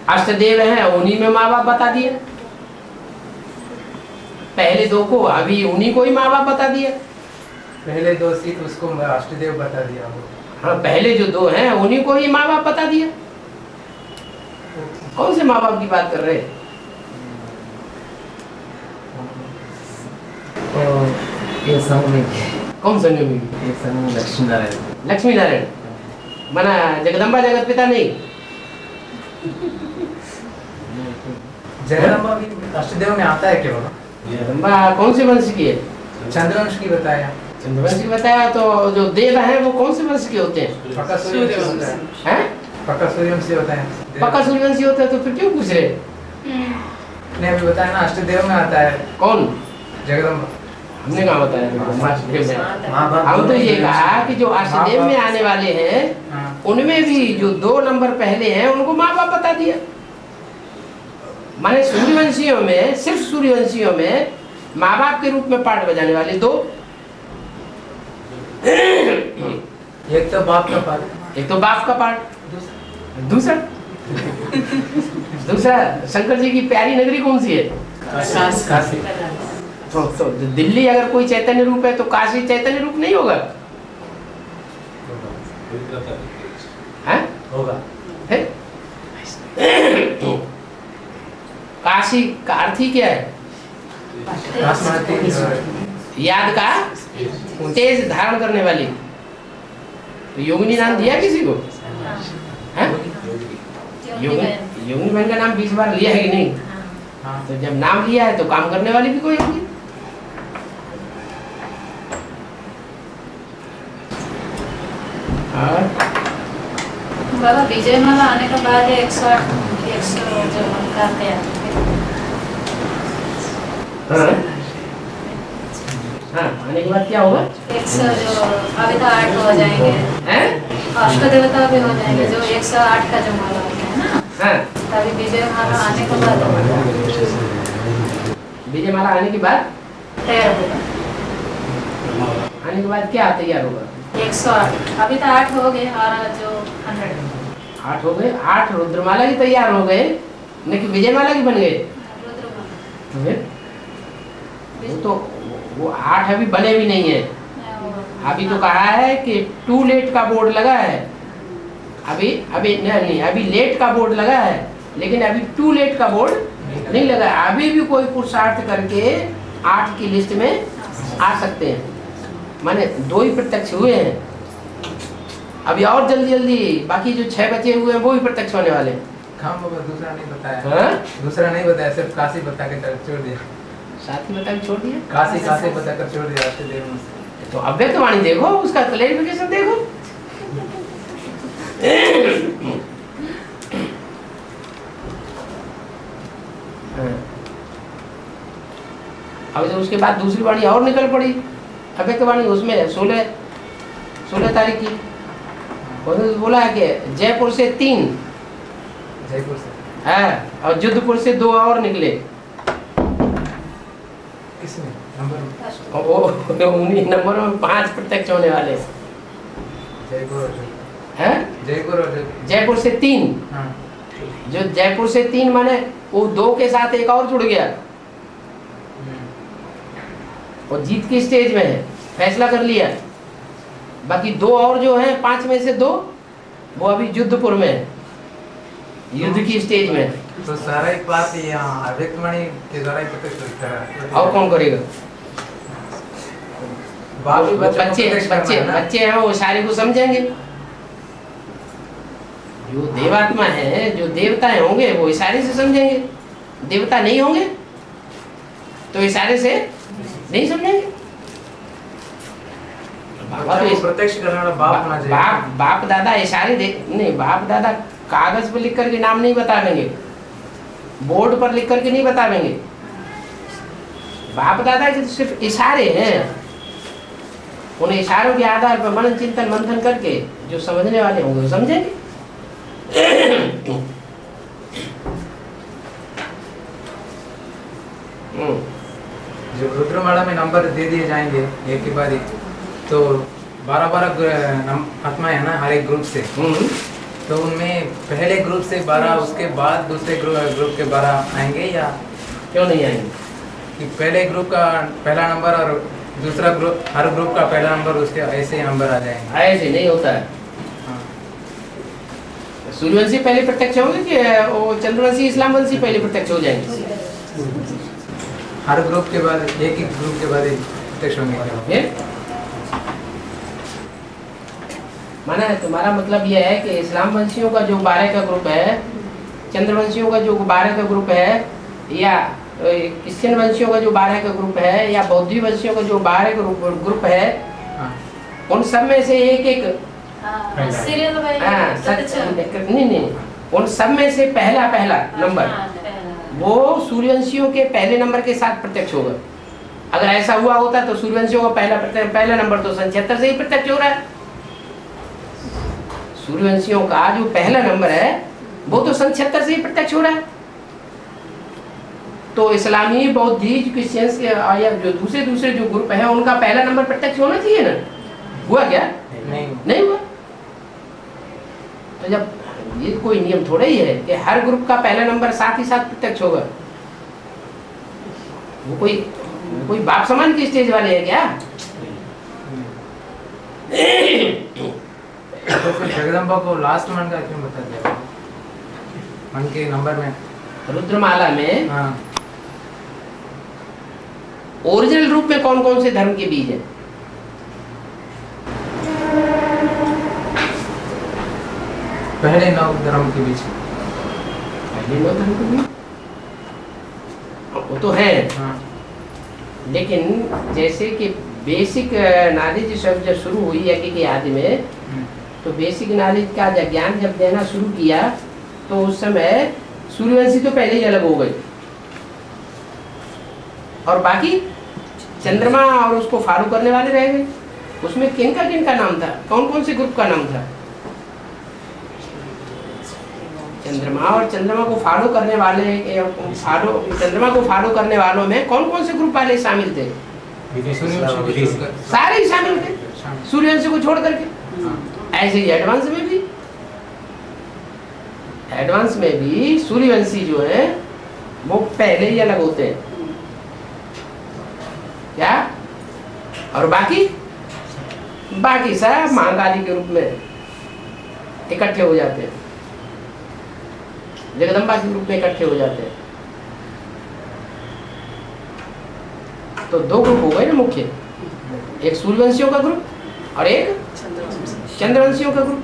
अष्टदेव हैं उन्हीं में माँ बाप बता दिए। पहले दो को अभी उन्हीं को ही माँ बाप बता दिया। पहले दो सीट उसको अष्टदेव बता दिया वो। हाँ, पहले जो दो हैं उन्हीं को ही माँ बाप बता दिया। कौन से माँ बाप की बात कर रहे हैं? ये संग कौन संगमी? लक्ष्मी नारायण। लक्ष्मी नारायण माना जगदम्बा जगत पिता नहीं? जगदम्बा भी अष्टदेव में आता है क्या? जगदम्बा कौन से वंश की है? चंद्रवंश की बताया। चंद्रवंश की बताया। तो जो देव हैं वो कौन से वंश के होते हैं? पक्का सूर्यवंशी हैं? पक्का सूर्यवंशी होता है। पक्का सूर्यवंशी होता है, तो फिर क्यों पूछ रहे? ने अभी बताया ना अष्टदेव में आता है। कौन? जगदम्बा। हमने कहा बताया। हम तो ये कहा कि जो अष्टदेव में आने वाले हैं उनमें भी जो 2 नंबर पहले हैं उनको माँ बाप बता दिया। माने सूर्यवंशियों में, सिर्फ सूर्यवंशियों में माँ बाप के रूप में पाठ बजाने वाले 2। एक तो बाप का पाठ, एक तो बाप का पाठ, दूसरा शंकर जी की प्यारी नगरी कौन सी है? काशी। तो दिल्ली अगर कोई चैतन्य रूप है तो काशी चैतन्य रूप नहीं होगा? हैं? होगा। काशी का अर्थ ही क्या है? याद का तेज धारण करने वाली। तो योगिनी नाम दिया किसी को? हैं? योगिनी बहन का नाम 20 बार लिया है कि नहीं? तो जब नाम लिया है तो काम करने वाली भी कोई होगी। और बाबा विजय माला आने के बाद 108 जो करते हैं हाँ, आने के बाद क्या होगा? 100 जो अभी तो 8 हो जाएंगे हैं? अष्ट देवता भी हो जाएंगे, जो 108 का जो माला होता है ना, हाँ, तभी विजय माला आने के बाद विजय माला आने के बाद तैयार होगा। आने के बाद क्या तैयार होगा? 108 अभी तो 8 हो गए और जो 100 8 हो गए, 8 रुद्रमाला की तैयार हो गए, लेकिन विजय माला की बन गए। रुद्र वो तो वो 8 अभी बने भी नहीं है। अभी तो कहा है कि टू लेट का बोर्ड लगा है, अभी अभी नहीं, अभी लेट का बोर्ड लगा है, लेकिन अभी टू लेट का बोर्ड नहीं लगा है। अभी भी कोई पुरुषार्थ करके 8 की लिस्ट में आ सकते हैं, माने 2 ही प्रत्यक्ष हुए हैं। अभी और जल्दी जल्दी बाकी जो 6 बचे हुए हैं वो ही प्रत्यक्ष होने वाले। काम बाबा दूसरा नहीं बताया। हाँ? दूसरा नहीं बताया, सिर्फ काशी बता के छोड़ दिया। साथी बता के छोड़ दिया, काशी बता कर छोड़ दिया आपसे देव में। तो अव्यक्त वाणी देखो, उसका क्लैरिफिकेशन देखो। अब जब उसके बाद दूसरी वाणी और निकल पड़ी, अव्यक्त वाणी, उसमें 16 तारीख की उन्होंने बोला है कि जयपुर से 3, जयपुर से है, और जोधपुर से 2 और निकले। किसमें नंबर? उन्हीं नंबरों में 5 प्रत्यक्ष होने वाले जयपुर हैं। जयपुर से 3, हाँ। जो जयपुर से 3 माने वो 2 के साथ एक और जुड़ गया, और जीत की स्टेज में है, फैसला कर लिया। बाकी 2 और जो हैं, 5 में से 2 वो अभी जोधपुर में है, युद्ध की स्टेज में। तो सारा एक बात यहाँ अव्यक्त वाणी के द्वारा ही प्रत्यक्ष होता है। और कौन करेगा? बच्चे बच्चे हैं, वो सारे को समझेंगे। जो देवात्मा है, जो देवताएं होंगे वो इशारे से समझेंगे। देवता नहीं होंगे तो इशारे से नहीं समझेंगे। प्रत्यक्ष करने वाला बाप होना चाहिए। बाप दादा इशारे नहीं, बाप दादा कागज पर लिख करके नाम नहीं बतावेंगे, बोर्ड पर लिख करके नहीं बतावेंगे। बाप दादा के सिर्फ इशारे हैं, उन इशारों के आधार पर मनन चिंतन मंथन करके जो समझने वाले होंगे वो समझेंगे। जो रुद्रमाला में नंबर दे दिए जाएंगे एक के बाद एक, तो 12 आत्माएं है ना हर एक ग्रुप से, तो उनमें पहले ग्रुप से 12, उसके बाद दूसरे ग्रुप के 12 आएंगे या क्यों नहीं आएंगे? कि पहले ग्रुप का पहला नंबर और दूसरा ग्रुप, हर ग्रुप का पहला नंबर उसके ऐसे ही नंबर आ जाएंगे? ऐसे नहीं होता है। हाँ। सूर्यवंशी पहले प्रत्यक्ष होंगे कि वो चंद्रवंशी इस्लामवंशी पहले प्रत्यक्ष हो जाएंगे? हर ग्रुप के बाद एक ग्रुप के बाद एक प्रत्यक्ष होंगे। माना है तुम्हारा मतलब यह है कि इस्लाम वंशियों का जो 12 का ग्रुप है, चंद्रवंशियों का जो 12 का ग्रुप है, या क्रिश्चियन वंशियों का जो 12 का ग्रुप है, या बौद्धी वंशियों का जो 12 का ग्रुप है, उन सब में से एक नहीं, उन सब में से पहला नंबर वो सूर्यवंशियों के पहले नंबर के साथ प्रत्यक्ष होगा। अगर ऐसा हुआ होता तो सूर्यवंशियों का पहला नंबर तो 77 से ही प्रत्यक्ष हो रहा है। सूर्यवंशियों का जो पहला नंबर है वो तो 77 से ही प्रत्यक्ष हो रहा है। तो इस्लामी, बौद्धी, क्रिश्चियंस या जो दूसरे जो ग्रुप है उनका पहला नंबर प्रत्यक्ष होना चाहिए ना। हुआ क्या? नहीं हुआ। तो जब ये कोई नियम थोड़ा ही है कि हर ग्रुप का पहला नंबर साथ ही साथ प्रत्यक्ष होगा। वो कोई बाप समान की स्टेज वाले हैं क्या? तो फिर जगदम्बा को लास्ट मन का क्यों बता दिया? मन के नंबर में रुद्रमाला में हाँ। ओरिजिनल रूप में कौन कौन से धर्म के बीज है? पहले 9 धर्म के बीच। पहले 9 धर्म के बीज वो तो है। हाँ। लेकिन जैसे कि बेसिक नॉलेज जब शुरू हुई यज्ञ के आदि में, तो बेसिक नॉलेज का ज्ञान जब देना शुरू किया तो उस समय सूर्यवंशी तो पहले ही अलग हो गए, और बाकी चंद्रमा और उसको फॉलो करने वाले रह गए। उसमें किनका नाम था, कौन कौन से ग्रुप का नाम था? चंद्रमा और चंद्रमा को फॉलो करने वाले, चंद्रमा को फॉलो करने वालों में कौन कौन से ग्रुप वाले शामिल थे? सारे ही शामिल थे, सूर्यवंशी को छोड़ करके। ऐसे ही एडवांस में भी सूर्यवंशी जो है वो पहले ही अलग होते हैं क्या, और बाकी सब महाकाली के रूप में इकट्ठे हो जाते हैं, जगदम्बा के रूप में इकट्ठे हो जाते हैं। तो दो ग्रुप हो गए ना मुख्य, एक सूर्यवंशियों का ग्रुप और एक चंद्रवंशियों का ग्रुप।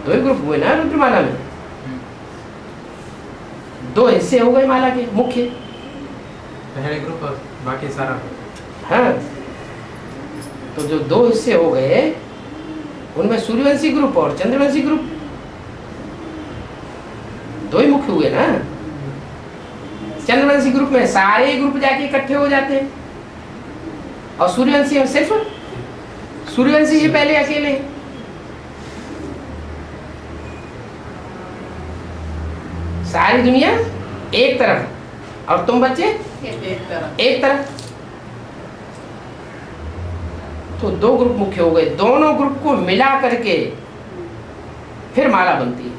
दो ही ग्रुप हुए ना रुद्रमाला में, दो हिस्से हो गए माला के मुख्य, पहले ग्रुप और बाकी सारा। हाँ, तो जो दो हिस्से हो गए उनमें सूर्यवंशी ग्रुप और चंद्रवंशी ग्रुप दो ही मुख्य हुए ना। चंद्रवंशी ग्रुप में सारे ग्रुप जाके इकट्ठे हो जाते हैं, और सूर्यवंशी में सिर्फ सूर्यवंशी ही पहले अकेले। सारी दुनिया एक तरफ और तुम बच्चे एक तरफ। तो दो ग्रुप मुख्य हो गए, दोनों ग्रुप को मिला करके फिर माला बनती है।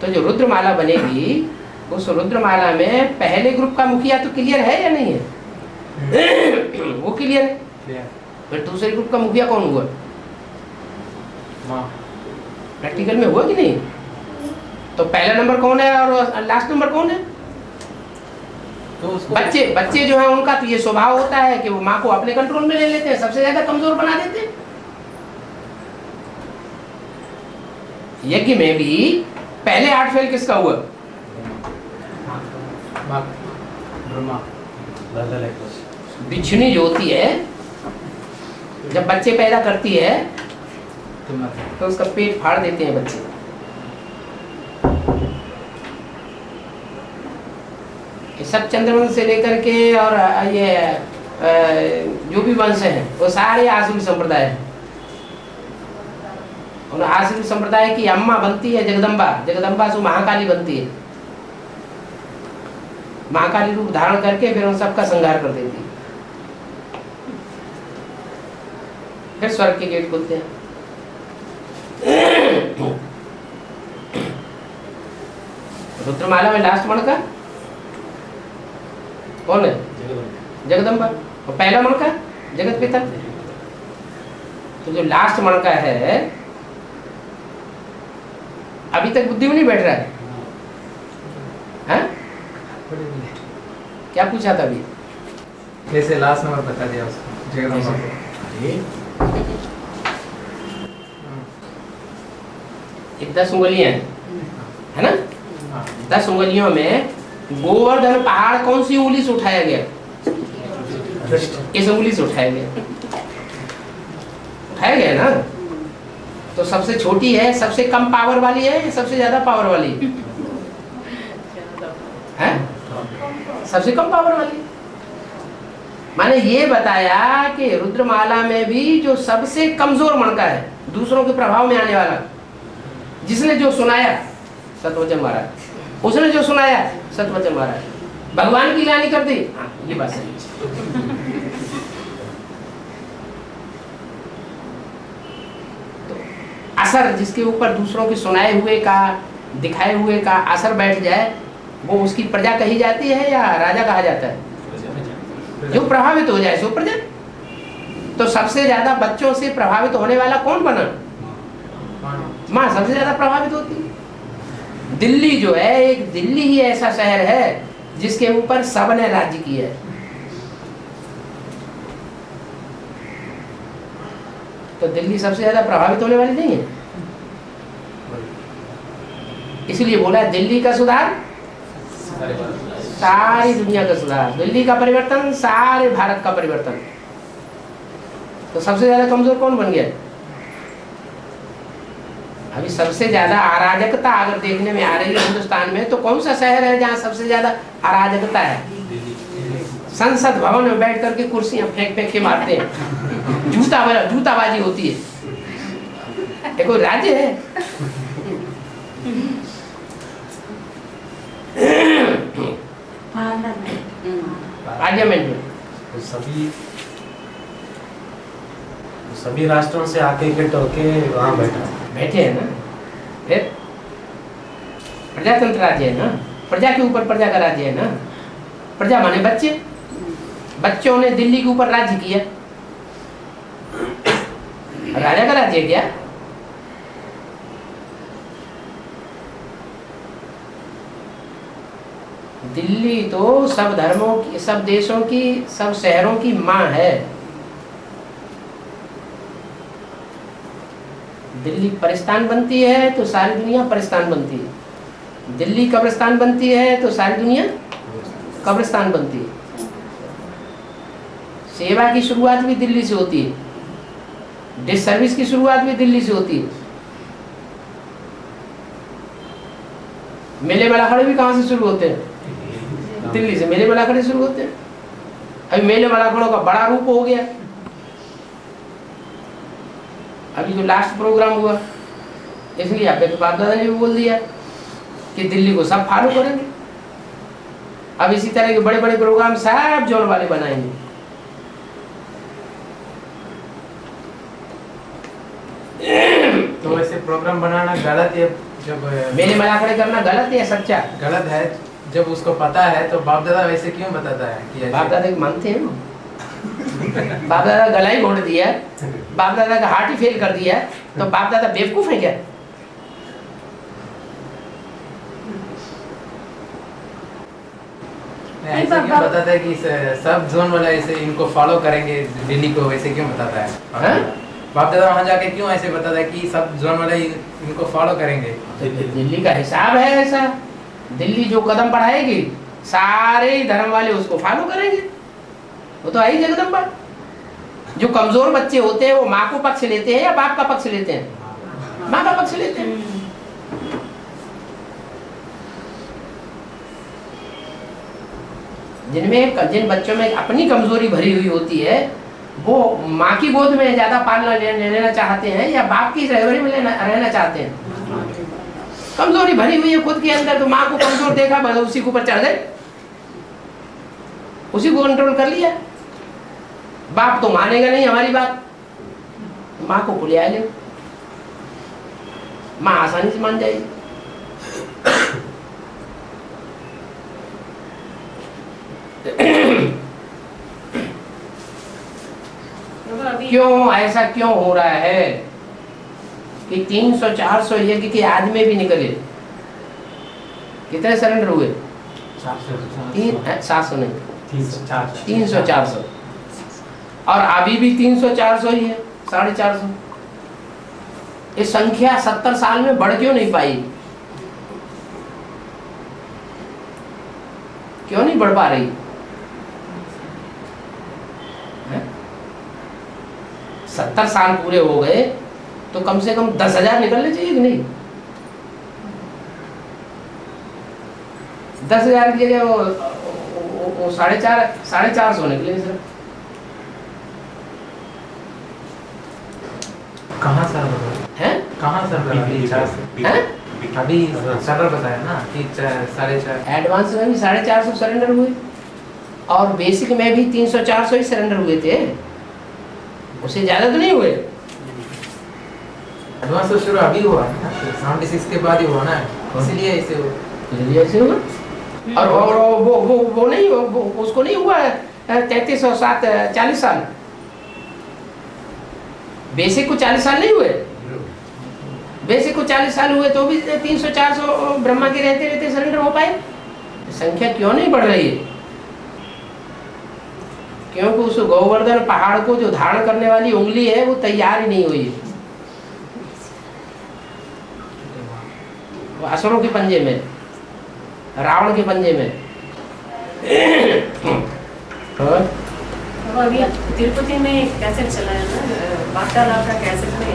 तो जो रुद्रमाला बनेगी, उस रुद्रमाला में पहले ग्रुप का मुखिया तो क्लियर है या नहीं है? वो क्लियर है। फिर दूसरे ग्रुप का मुखिया कौन हुआ? प्रैक्टिकल में हुआ कि नहीं? तो पहला नंबर कौन है और लास्ट नंबर कौन है? तो बच्चे जो है उनका तो ये स्वभाव होता है कि वो माँ को अपने कंट्रोल में ले लेते हैं, सबसे ज्यादा कमजोर बना देते हैं। यज्ञ में भी पहले 8 फेल किसका हुआ? ब्रह्मा। बिछुनी जो होती है जब बच्चे पैदा करती है तो उसका पेट फाड़ देते हैं बच्चे। ये सब चंद्रवंश से लेकर के और ये जो भी वंश हैं वो सारे आसुरी संप्रदाय हैं। और आसुरी संप्रदाय की अम्मा बनती है जगदम्बा से महाकाली बनती है। महाकाली रूप धारण करके फिर उन सबका संहार कर देती है। फिर स्वर्ग के गेट खुलते हैं। रुद्रमाला में लास्ट मणका कौन है? जगदम्बा। और पहला मणका जगत पिता। तो जो लास्ट मणका है अभी तक बुद्धि में नहीं बैठ रहा है, हाँ? क्या पूछा था अभी? जैसे लास्ट नंबर बता दिया उसको, जगदम्बा को। 10 उंगलियां है ना? 10 उंगलियों में गोवर्धन पहाड़ कौन सी उंगली से उठाया गया? इस उंगली से उठाया गया ना। तो सबसे छोटी है, सबसे कम पावर वाली है, सबसे ज्यादा पावर वाली है? सबसे कम पावर वाली। मैंने ये बताया कि रुद्रमाला में भी जो सबसे कमजोर मणका है, दूसरों के प्रभाव में आने वाला, जिसने जो सुनाया सतवचन महाराज, उसने जो सुनाया सतवचन महाराज, भगवान की लानी कर दी। हाँ, ये बात सही। तो असर जिसके ऊपर दूसरों के सुनाए हुए का, दिखाए हुए का असर बैठ जाए, वो उसकी प्रजा कही जाती है या राजा कहा जाता है? जो प्रभावित हो जाए सो प्रजा। तो सबसे ज्यादा बच्चों से प्रभावित होने वाला कौन बना? माँ सबसे ज्यादा प्रभावित होती है। दिल्ली जो है, एक दिल्ली ही ऐसा शहर है जिसके ऊपर सबने राज्य किया है। तो दिल्ली सबसे ज्यादा प्रभावित होने वाली नहीं है। इसलिए बोला दिल्ली का सुधार सारी दुनिया का सुधार, दिल्ली का परिवर्तन सारे भारत का परिवर्तन। तो सबसे ज्यादा कमजोर कौन बन गया? अभी सबसे ज्यादा अराजकता अगर देखने में आ रही है हिंदुस्तान में, तो कौन सा शहर है जहाँ सबसे ज्यादा अराजकता है? संसद भवन में बैठ करके कुर्सियां फेंक फेंक के मारते हैं, जूताबाजी होती है। ये कोई राज्य है? पार्लियामेंट में तो सभी राष्ट्रों से आके इकट्ठे होके वहाँ बैठे हैं ना। फिर प्रजातंत्र राज्य है ना, प्रजा के ऊपर प्रजा का राज्य है ना। प्रजा माने बच्चे, बच्चों ने दिल्ली के ऊपर राज्य किया। राजा का राज्य क्या? दिल्ली तो सब धर्मों की, सब देशों की, सब शहरों की माँ है। दिल्ली परिस्तान बनती है तो सारी दुनिया परिस्तान बनती है। दिल्ली कब्रिस्तान बनती है तो सारी दुनिया कब्रिस्तान बनती है। सेवा की शुरुआत भी दिल्ली से होती है, डिश सर्विस की शुरुआत भी दिल्ली से होती है। मेले मलाखड़े भी कहाँ से शुरू होते हैं? दिल्ली से मेले मलाखड़े शुरू होते हैं। अभी मेले मलाखड़ों का बड़ा रूप हो गया। अभी जो लास्ट प्रोग्राम हुआ, इसलिए आपके तो बाप दादा ने भी बोल दिया कि दिल्ली को सब फॉलो करेंगे। अब इसी तरह के बड़े बड़े प्रोग्राम सब जोन वाले बनाएंगे। तो वैसे प्रोग्राम बनाना गलत है? जब मेले मलाखड़े करना गलत है? सच्चा गलत है। जब उसको पता है तो बाप दादा वैसे क्यों बताता है कि बाप दादा मानते हैं वो? बाप दादा गला ही घोट दिया, बाप दादा का हार्ट ही फेल कर दिया, तो बाप दादा बेवकूफ है क्या? ऐसे क्यों बताता है कि सब जोन वाला ऐसे इनको फॉलो करेंगे दिल्ली को, वैसे क्यों बताता है? बाप दादा वहाँ जाके क्यों ऐसे बताता है कि सब जोन वाले इनको फॉलो करेंगे? दिल्ली का हिसाब है ऐसा। दिल्ली जो कदम बढ़ाएगी सारे धर्म वाले उसको फॉलो करेंगे। वो तो आई जगदम्बा। जो कमजोर बच्चे होते हैं वो माँ को पक्ष लेते हैं या बाप का पक्ष लेते हैं? माँ का पक्ष लेते हैं। जिन बच्चों में अपनी कमजोरी भरी हुई होती है वो माँ की गोद में ज्यादा पालना लेना चाहते हैं या बाप की रहबरी में रहना चाहते हैं? कमजोरी भरी हुई है खुद के अंदर, तो माँ को कमजोर देखा बस उसी के ऊपर चढ़ गए, उसी को कंट्रोल कर लिया। बाप तो मानेगा नहीं हमारी बात, माँ को बुला ले, माँ आसानी से मान जाएगी। क्यों ऐसा क्यों हो रहा है कि 300-400 यज्ञ के आदमी भी निकले? कितने सरेंडर हुए? 700 नहीं, 300-400। और अभी भी 300-400 ही है, 450। ये संख्या 70 साल में बढ़ क्यों नहीं पाई? क्यों नहीं बढ़ पा रही? 70 साल पूरे हो गए तो कम से कम 10,000 निकलने चाहिए कि नहीं? 10,000 की जगह वो 450 निकले सर। कहाँ सर हैं? कहाँ सर अभी सर बताया ना कि 450। एडवांस में भी 450 सरेंडर हुए और बेसिक में भी 300-400 ही सरेंडर हुए थे, उससे ज्यादा तो नहीं हुए। एडवांस तो शुरू अभी हुआ है ना, 76 के बाद ही हुआ ना, इसलिए ऐसे हुआ। और वो नहीं, उसको नहीं हुआ 33 और 7 40 साल। बेसिक को 40 साल नहीं हुए, बेसिक को 40 साल हुए तो भी 300-400 ब्रह्मा के रहते रहते सरेंडर हो पाए। संख्या क्यों नहीं बढ़ रही है? क्योंकि उस गोवर्धन पहाड़ को जो धारण करने वाली उंगली है वो तैयार ही नहीं हुई है। वो असुरों के पंजे में, रावण के पंजे में। अभी तिरुपति में कैसेट चला है ना, वार्तालाप का कैसेट में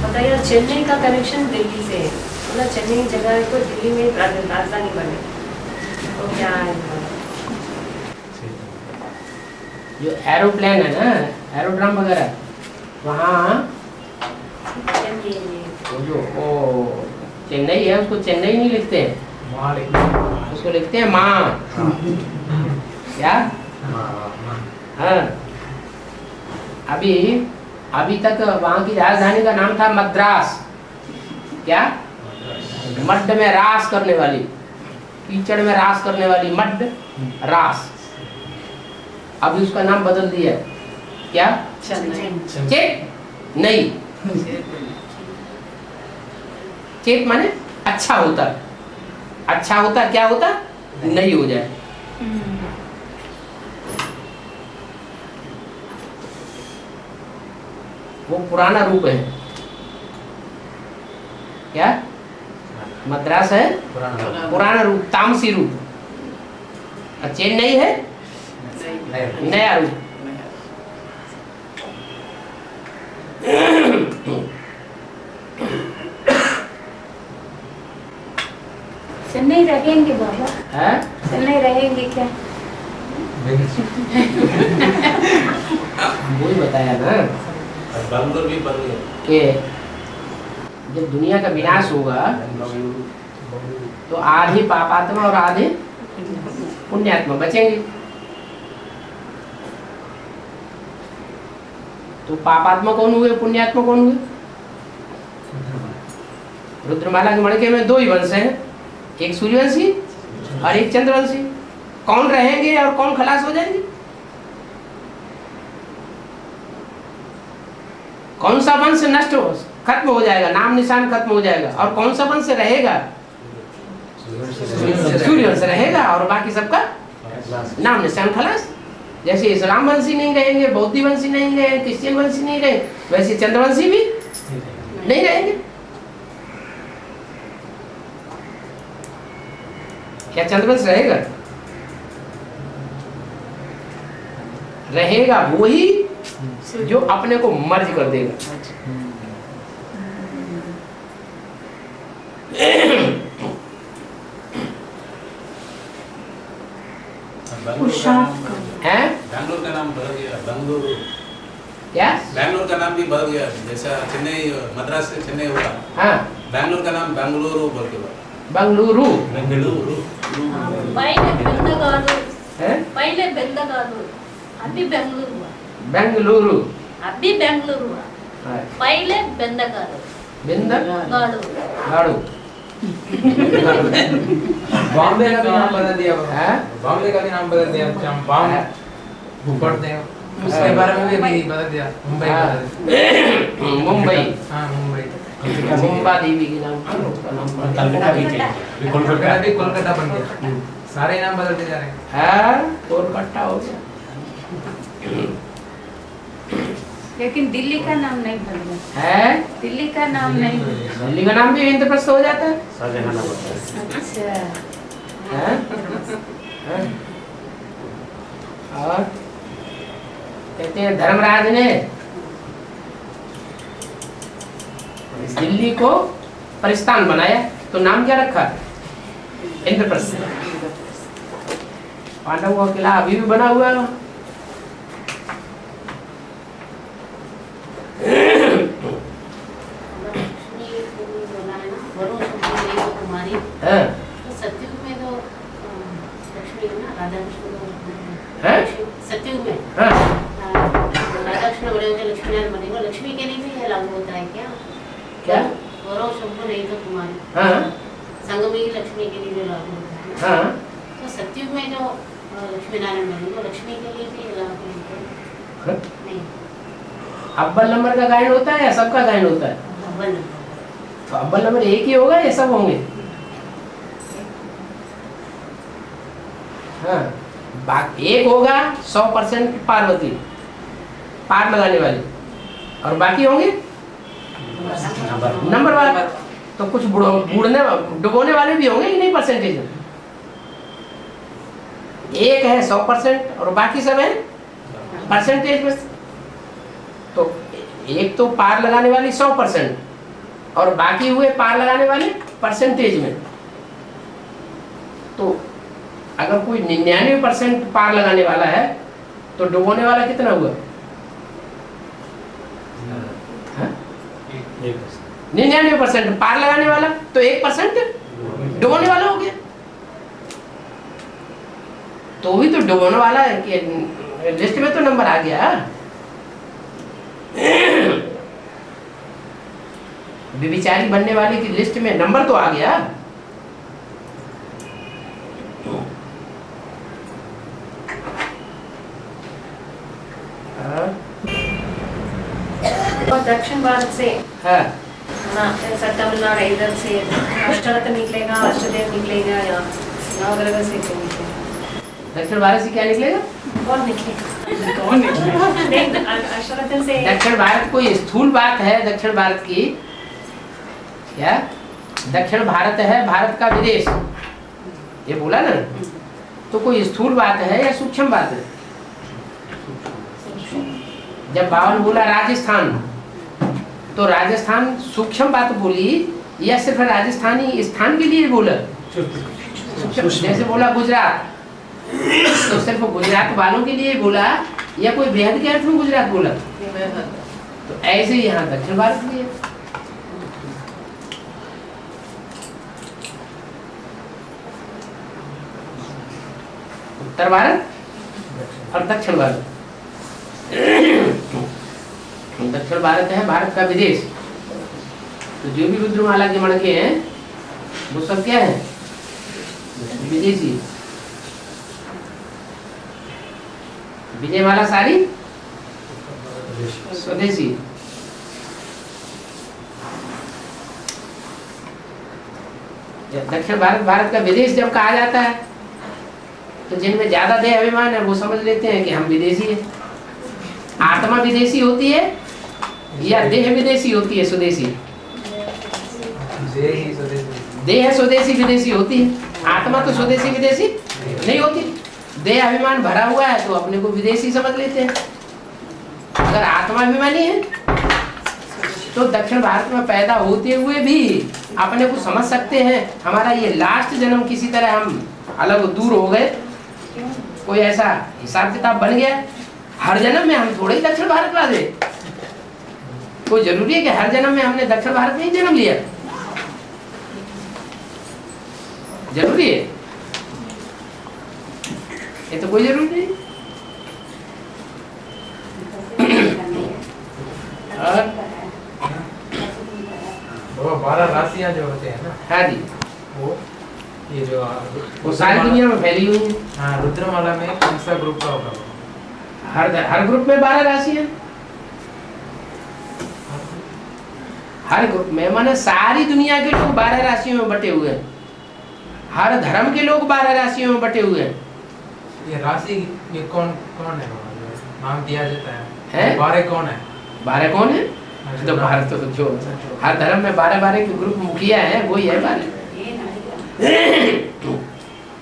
बताइए चेन्नई का कनेक्शन दिल्ली से है, मतलब चेन्नई जगह को दिल्ली में राजधानी बने तो क्या है? जो एरोप्लेन है ना, एरोड्रम वगैरह, वहाँ वो जो वो चेन्नई है उसको चेन्नई नहीं लिखते हैं, उसको लिखते हैं माँ। क्या? हाँ, अभी तक वहाँ की राजधानी का नाम था मद्रास। क्या? मड्ड में रास करने वाली, कीचड़ में रास करने वाली, मड्ड रास। अभी उसका नाम बदल दिया है। क्या? चेन्नई। चेत माने अच्छा होता, अच्छा होता, क्या होता? नहीं हो जाए। वो पुराना रूप है। क्या? मद्रास है पुराना रूप, तामसी रूप, और चेन्नई है नया रूप। चेन्नई रहेंगे बाबा? है? चेन्नई रहेंगे क्या? वही बताया ना बंगलोर भी बन गया कि जब दुनिया का विनाश होगा तो आधे पापात्मा और आधे पुण्यात्मा बचेंगे। तो पापात्मा कौन हुए, पुण्यात्मा कौन हुए? रुद्रमाला के मणके में दो ही वंश हैं, एक सूर्यवंशी और एक चंद्रवंशी। कौन रहेंगे और कौन खलास हो जाएंगे? कौन सा वंश नष्ट हो, खत्म हो जाएगा, नाम निशान खत्म हो जाएगा, और कौन सा वंश रहेगा? सूर्यवंश रहेगा, और बाकी सबका नाम निशान खलास। जैसे इस्लाम वंशी नहीं रहेंगे, बौद्ध वंशी नहीं रहेंगे, क्रिश्चियन वंशी नहीं रहेंगे, वैसे चंद्रवंशी भी नहीं रहेंगे। क्या चंद्रवंश रहेगा? रहेगा वही जो अपने को मर्ज कर देगा। हैं? बैंगलोर का नाम बदल गया, बेंगलुरु। क्या? बैंगलोर का नाम भी बदल गया, जैसा चेन्नई मद्रास से चेन्नई हुआ। हाँ, बैंगलोर का नाम बेंगलुरु बोल के हुआ। बेंगलुरु। पहले बेंदगालू, अभी बेंगलुरु हुआ। बेंगलुरु, अभी बेंगलुरु हुआ, पहले बेंदगालू। गाड़ू। बॉम्बे का भी नाम बदल दिया। है? बॉम्बे का भी नाम बदल दिया। बॉम्ब पढ़ते हैं उसके बारे में भी बदल दिया। मुंबई मुंबई। हाँ, मुंबई। मुंबा देवी के नाम पर उसका नाम कलकत्ता भी कोलकाता भी कोलकाता बन गया। सारे नाम बदलते जा रहे हैं। है? कोलकाता हो गया। लेकिन दिल्ली का नाम नहीं बदला है? दिल्ली का नाम नहीं बदला। दिल्ली का नाम भी इंद्रप्रस्थ हो जाता है। अच्छा, हैं? हैं? और कहते हैं धर्मराज ने दिल्ली को परिस्थान बनाया, तो नाम क्या रखा? इंद्रप्रस्थ। पांडवों का किला अभी भी बना हुआ है। सत्युग में तो लक्ष्मी है ना, राधा हैं? सत्युग में हाँ। राधा कृष्ण बड़े होकर लक्ष्मी नारायण बनेगा, लक्ष्मी के लिए भी यह लागू होता है क्या? क्या? गौरव शंभु नहीं तो कुमारी। हाँ। संगमी लक्ष्मी के लिए भी लागू होता है। हाँ। तो सत्युग में जो लक्ष्मी नारायण बनेगा, लक्ष्मी के लिए भी लागू होता है? नहीं, अव्वल नंबर का गायन होता है या सबका गायन होता है? अव्वल तो अव्वल नंबर एक ही होगा या सब होंगे? हाँ, एक होगा 100% पार्वती, पार लगाने वाली, और बाकी होंगे नंबर वाला। तो कुछ बूढ़ने डुबोने वाले भी होंगे कि नहीं परसेंटेज में? एक है 100% और बाकी सब है परसेंटेज में। तो एक तो पार लगाने वाली 100%, और बाकी हुए पार लगाने वाले परसेंटेज में। तो अगर कोई 99% पार लगाने वाला है तो डुबोने वाला कितना हुआ? 99% पार लगाने वाला, तो 1% डुबोने वाला हो गया। तो भी तो डुबोने वाला लिस्ट में तो नंबर आ गया। विचारी बनने वाले की लिस्ट में नंबर तो आ गया। और दक्षिण भारत से हाँ ऐसा तमिलनाडु इधर से अष्टरत्न निकलेगा, अष्टदेव निकलेगा या नवग्रह से क्या निकलेगा? दक्षिण भारत से क्या निकलेगा? कौन निकलेगा? अष्टरत्न से दक्षिण भारत कोई स्थूल बात है? दक्षिण भारत की क्या? दक्षिण भारत है भारत का विदेश, ये बोला ना। तो कोई स्थूल बात है या सूक्ष्म बात है? जब बावन बोला राजस्थान, तो राजस्थान सूक्ष्म बात बोली या सिर्फ राजस्थानी स्थान के लिए बोला? जैसे बोला गुजरात, तो सिर्फ गुजरात वालों के लिए बोला या कोई बेहद के अर्थ में गुजरात बोला? तो ऐसे ही यहाँ दक्षिण भारत भी है। उत्तर भारत और दक्षिण भारत। दक्षिण भारत है भारत का विदेश। तो जो भी रुद्रमाला के मणके हैं वो सब क्या है? विदेशी। विजयमाला सारी स्वदेशी। दक्षिण भारत भारत का विदेश जब कहा जाता है तो जिनमें ज्यादा देह अभिमान है वो समझ लेते हैं कि हम विदेशी है। आत्मा विदेशी होती है या देह विदेशी होती है? स्वदेशी। देह स्वदेशी विदेशी होती है, आत्मा तो स्वदेशी विदेशी नहीं होती। देह अभिमान भरा हुआ है तो अपने को विदेशी समझ लेते हैं। अगर आत्मा अभिमानी है तो दक्षिण भारत में पैदा होते हुए भी अपने को समझ सकते हैं हमारा ये लास्ट जन्म किसी तरह हम अलग दूर हो गए, कोई ऐसा हिसाब किताब बन गया। हर जन्म में हम थोड़े ही दक्षिण भारत वाले, कोई जरूरी है कि हर जन्म में हमने दक्षिण भारत में ही जन्म लिया? जरूरी है? ये तो कोई जरूरी नहीं। और वो 12 राशियां जो होते हैं ना, हाँ जी, वो ये जो वो सारी दुनिया में फैली हुई है। हाँ, रुद्रमाला में कौन सा ग्रुप का होगा? हर ग्रुप में 12 राशियां। हर ग्रुप में माने सारी दुनिया के लोग 12 राशियों में बटे हुए हैं। हर धर्म के लोग 12 राशियों में बटे हुए हैं। ये राशि ये कौन कौन है? नाम दिया जाता है 12 कौन है? 12 कौन है? तो भारत तो जो हर धर्म में 12 के ग्रुप मुखिया है वही है 12।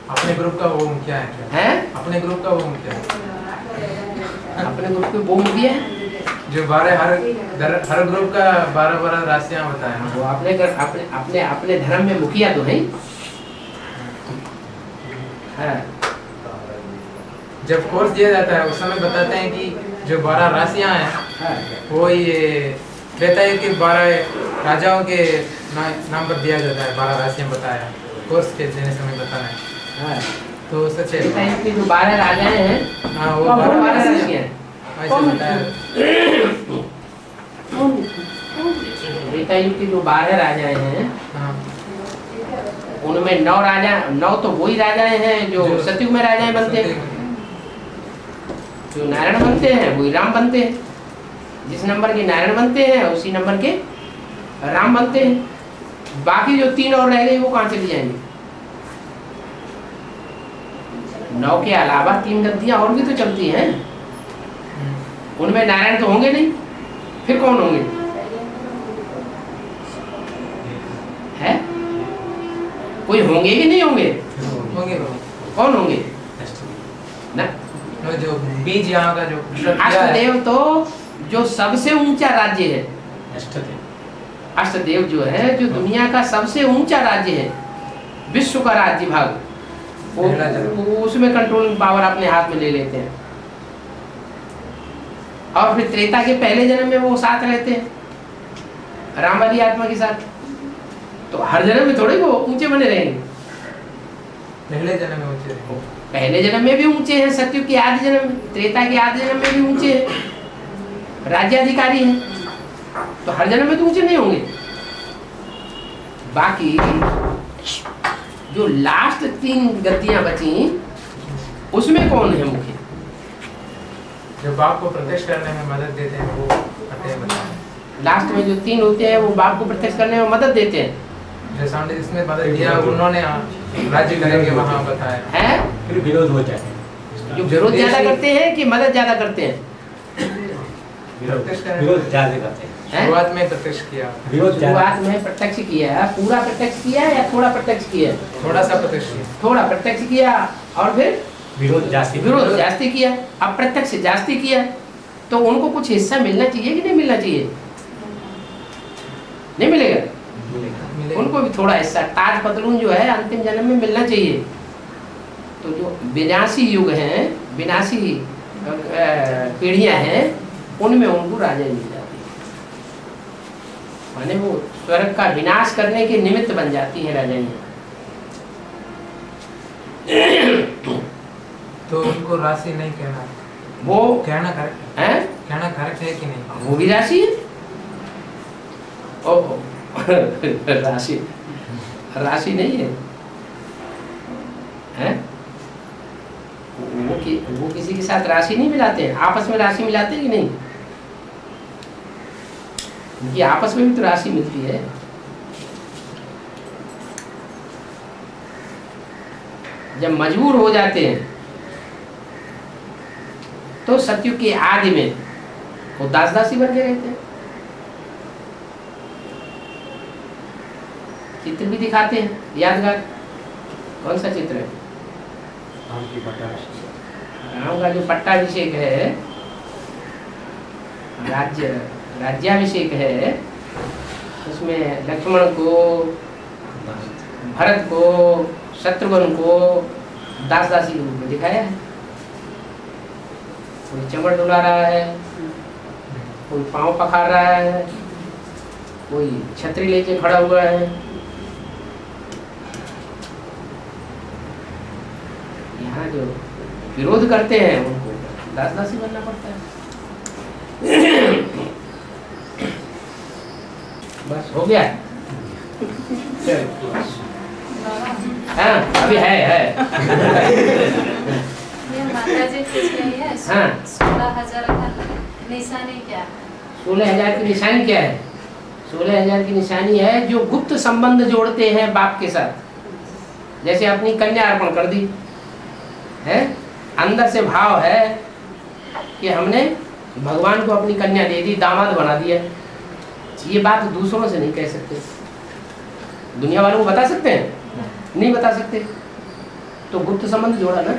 अपने ग्रुप का वो मुखिया है? अपने ग्रुप का वो मुखिया है? अपने ग्रुप के वो मुखिया है जो 12 हर ग्रुप का 12 राशियां बताए हैं। वो अपने धर्म में मुखिया तो नहीं है। जब कोर्स दिया जाता है उस समय बताते हैं कि जो 12 राशियां हैं वो ये रहता है कि 12 राजाओं के नाम पर दिया जाता है। 12 राशियां बताया कोर्स के देने समय बताना है। तो सच है कि जो 12 राजाएं हैं, हाँ वो 12 राशियां ऐसे बताया। त्रेता युग की जो 12 राजाएं हैं उनमें 9 तो वही राजाएं हैं जो सतयुग में राजाएं बनते हैं। जो नारायण बनते हैं वही राम बनते हैं। जिस नंबर के नारायण बनते हैं उसी नंबर के राम बनते हैं। बाकी जो 3 और रह गए वो कहाँ चली जाएंगे? 9 के अलावा 3 गद्दियां और भी तो चलती हैं, उनमें नारायण तो होंगे नहीं, फिर कौन होंगे? है कोई होंगे कि नहीं होंगे? होंगे। कौन होंगे? ना जो बीज यहाँ का जो अष्टदेव तो जो सबसे ऊंचा राज्य है अष्टदेव जो है, जो दुनिया का सबसे ऊंचा राज्य है, विश्व का राज्य भाग, वो उसमें कंट्रोलिंग पावर अपने हाथ में ले लेते हैं। और फिर त्रेता के पहले जन्म में वो साथ रहते हैं राम वाली आत्मा के साथ, तो हर जन्म में थोड़े वो ऊंचे बने रहेंगे। पहले जन्म में ऊंचे रहेंगे, पहले जन्म में भी ऊंचे हैं, सत्युग के आदि जन्म में, त्रेता के आदि जन्म में भी ऊंचे हैं, राज्याधिकारी हैं, तो हर जन्म में तो ऊंचे नहीं होंगे। बाकी जो लास्ट 3 गतियां बची उसमें कौन है मुख्य? जो बाप को प्रत्यक्ष करने में मदद देते हैं वो करते हैं बताएं। लास्ट में जो 3 होते हैं वो बाप को प्रत्यक्ष करने में मदद देते हैं। जैसा हमने इसमें मदद दिया, उन्होंने राज्य करेंगे वहाँ बताया है, फिर विरोध हो जाता है। जो विरोध ज्यादा करते हैं कि मदद ज्यादा करते हैं? विरोध ज्यादा करते हैं। शुरुआत में प्रत्यक्ष किया, शुरुआत में प्रत्यक्ष किया, पूरा प्रत्यक्ष किया या थोड़ा प्रत्यक्ष किया? थोड़ा सा प्रत्यक्ष किया, थोड़ा प्रत्यक्ष किया और फिर विरोध जास्ती किया। अब प्रत्यक्ष जास्ती किया तो उनको कुछ हिस्सा मिलना चाहिए कि नहीं मिलना चाहिए? नहीं मिलेगा, उनको भी थोड़ा हिस्सा, ताज पतलून जो है अंतिम जन्म में मिलना चाहिए। तो जो विनाशी युग हैं, विनाशी पीढ़ियां हैं, उनमें उनको राजा मिल जाती है, माने वो स्वर्ग का विनाश करने के निमित्त बन जाती है राजाइयां। तो उनको राशि नहीं कहना, वो कहना करेक्ट है, कहना करेक्ट है कि नहीं? वो भी राशि है। ओहो राशि राशि नहीं है, हैं? वो किसी के साथ राशि नहीं मिलाते हैं, आपस में राशि मिलाते हैं कि नहीं? उनकी आपस में भी तो राशि मिलती है। जब मजबूर हो जाते हैं तो सत्युग के आदि में वो दास दासी बन के रहते हैं। चित्र भी दिखाते हैं यादगार। कौन सा चित्र है? राम का जो पट्टाभिषेक है, राज्याभिषेक है, उसमें लक्ष्मण को, भरत को, शत्रुघ्न को दास दासी के रूप में दिखाया है। कोई चमड़ डुला रहा है, कोई पांव पखार रहा है, कोई छतरी लेके खड़ा हुआ है। यहाँ जो विरोध करते हैं उनको दास दासी बनना पड़ता है। बस हो गया। हाँ अभी है ये माता जी पूछ रही है, हाँ 16,000 का निशानी क्या है? 16,000 की निशानी क्या है? 16,000 की निशानी है जो गुप्त संबंध जोड़ते हैं बाप के साथ। जैसे अपनी कन्या अर्पण कर दी है, अंदर से भाव है कि हमने भगवान को अपनी कन्या दे दी, दामाद बना दिया। ये बात दूसरों से नहीं कह सकते, दुनिया वालों को बता सकते हैं? नहीं बता सकते। तो गुप्त संबंध जोड़ा ना,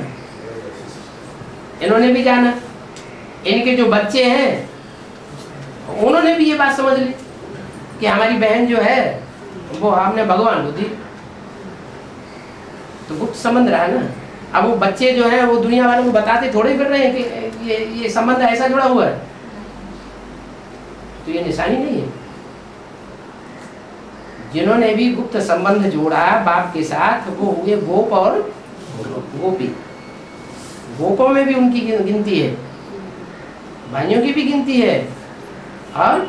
इन्होंने भी जाना, इनके जो बच्चे हैं उन्होंने भी ये बात समझ ली कि हमारी बहन जो है वो हमने भगवान को दी, तो गुप्त संबंध रहा ना। अब वो बच्चे जो है वो दुनिया वालों को बताते थोड़े फिर रहे हैं कि ये संबंध ऐसा जुड़ा हुआ है, तो ये निशानी नहीं है। जिन्होंने भी गुप्त संबंध जोड़ा बाप के साथ वो हुए गोप और गोपी। गोपों में भी उनकी गिनती है, भाइयों की भी गिनती है और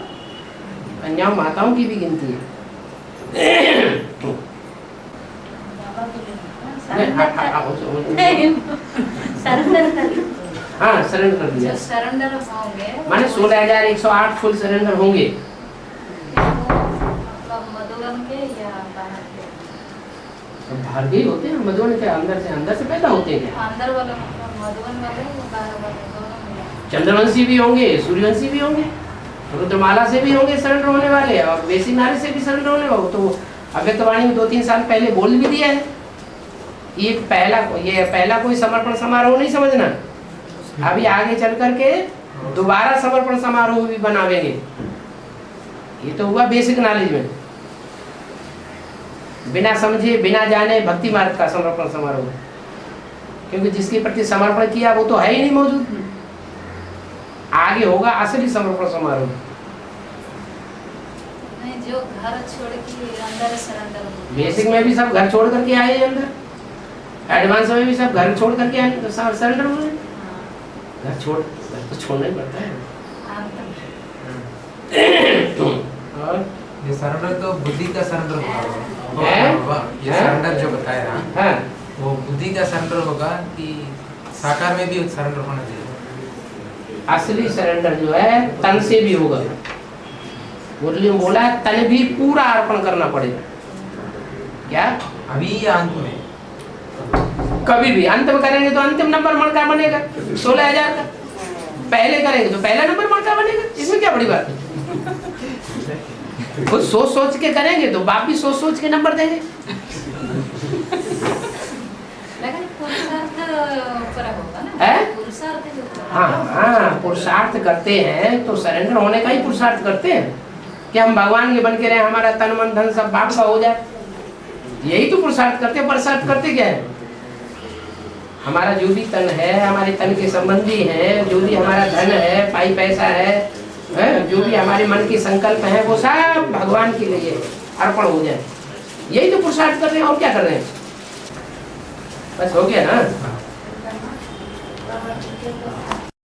कन्याओं माताओं की भी गिनती है। हाँ सरेंडर कर दिया। सरेंडर होंगे माने 16,108 फुल सरेंडर होंगे। मधुबन के या बाहर के? बाहर के ही होते हैं, मधुबन के अंदर से पैदा होते हैं क्या? अंदर वाले मधुबन वाले या बाहर वाले दोनों? चंद्रवंशी भी होंगे, सूर्यवंशी भी होंगे, रुद्रमाला से भी होंगे सरेंडर होने वाले, और बेसी नारी से भी सरेंडर होने वाले। तो अव्यक्तवाणी में 2-3 साल पहले बोल भी दिया है। ये पहला कोई समर्पण समारोह नहीं समझना, अभी आगे चल करके दोबारा समर्पण समारोह भी बनावेंगे। ये तो हुआ बेसिक नॉलेज में। बिना समझे बिना जाने भक्ति मार्ग का समर्पण समारोह, क्योंकि जिसके प्रति समर्पण किया वो तो है ही नहीं मौजूद। आगे होगा असली समर्पण समारोह। नहीं, जो घर छोड़ के अंदर सरेंडर हो। बेसिक में भी सब घर छोड़ करके आए हैं अंदर, एडवांस में भी सब घर छोड़ करके आए तो सरेंडर हो गए। घर तो छोड़ना ही पड़ता है। और ये सरेंडर तो बुद्धि का सरेंडर है? होगा। ये सरेंडर जो बताया हाँ, वो बुद्धि का सरेंडर होगा कि साकार में भी सरेंडर होना चाहिए। असली सरेंडर जो है तन से भी होगा। मुरली में बोला है तन भी पूरा अर्पण करना पड़ेगा। क्या अभी या अंत में? कभी भी अंत में करेंगे तो अंतिम नंबर मणका बनेगा 16,000 का। पहले करेंगे तो पहला नंबर मणका बनेगा। इसमें क्या बड़ी बात है? खुद सोच सोच के करेंगे तो बाप भी सोच सोच के नंबर देंगे। लेकिन पुरुषार्थ फर्क होगा ना। है? पुरुषार्थ जो होता है। हाँ, पुरुषार्थ करते हैं तो सरेंडर होने का ही पुरुषार्थ करते हैं कि हम भगवान के बन के रहे, हमारा तन मन धन सब बाप का हो जाए। यही तो पुरुषार्थ करते हैं। पुरुषार्थ करते क्या है? हमारा जो भी तन है, हमारे तन के संबंधी है, जो भी हमारा धन है, पाई पैसा है, जो भी हमारे मन के संकल्प है, वो सब भगवान के लिए अर्पण हो जाए। यही तो पुरुषार्थ कर रहे हैं। और क्या कर रहे हैं? बस हो गया ना।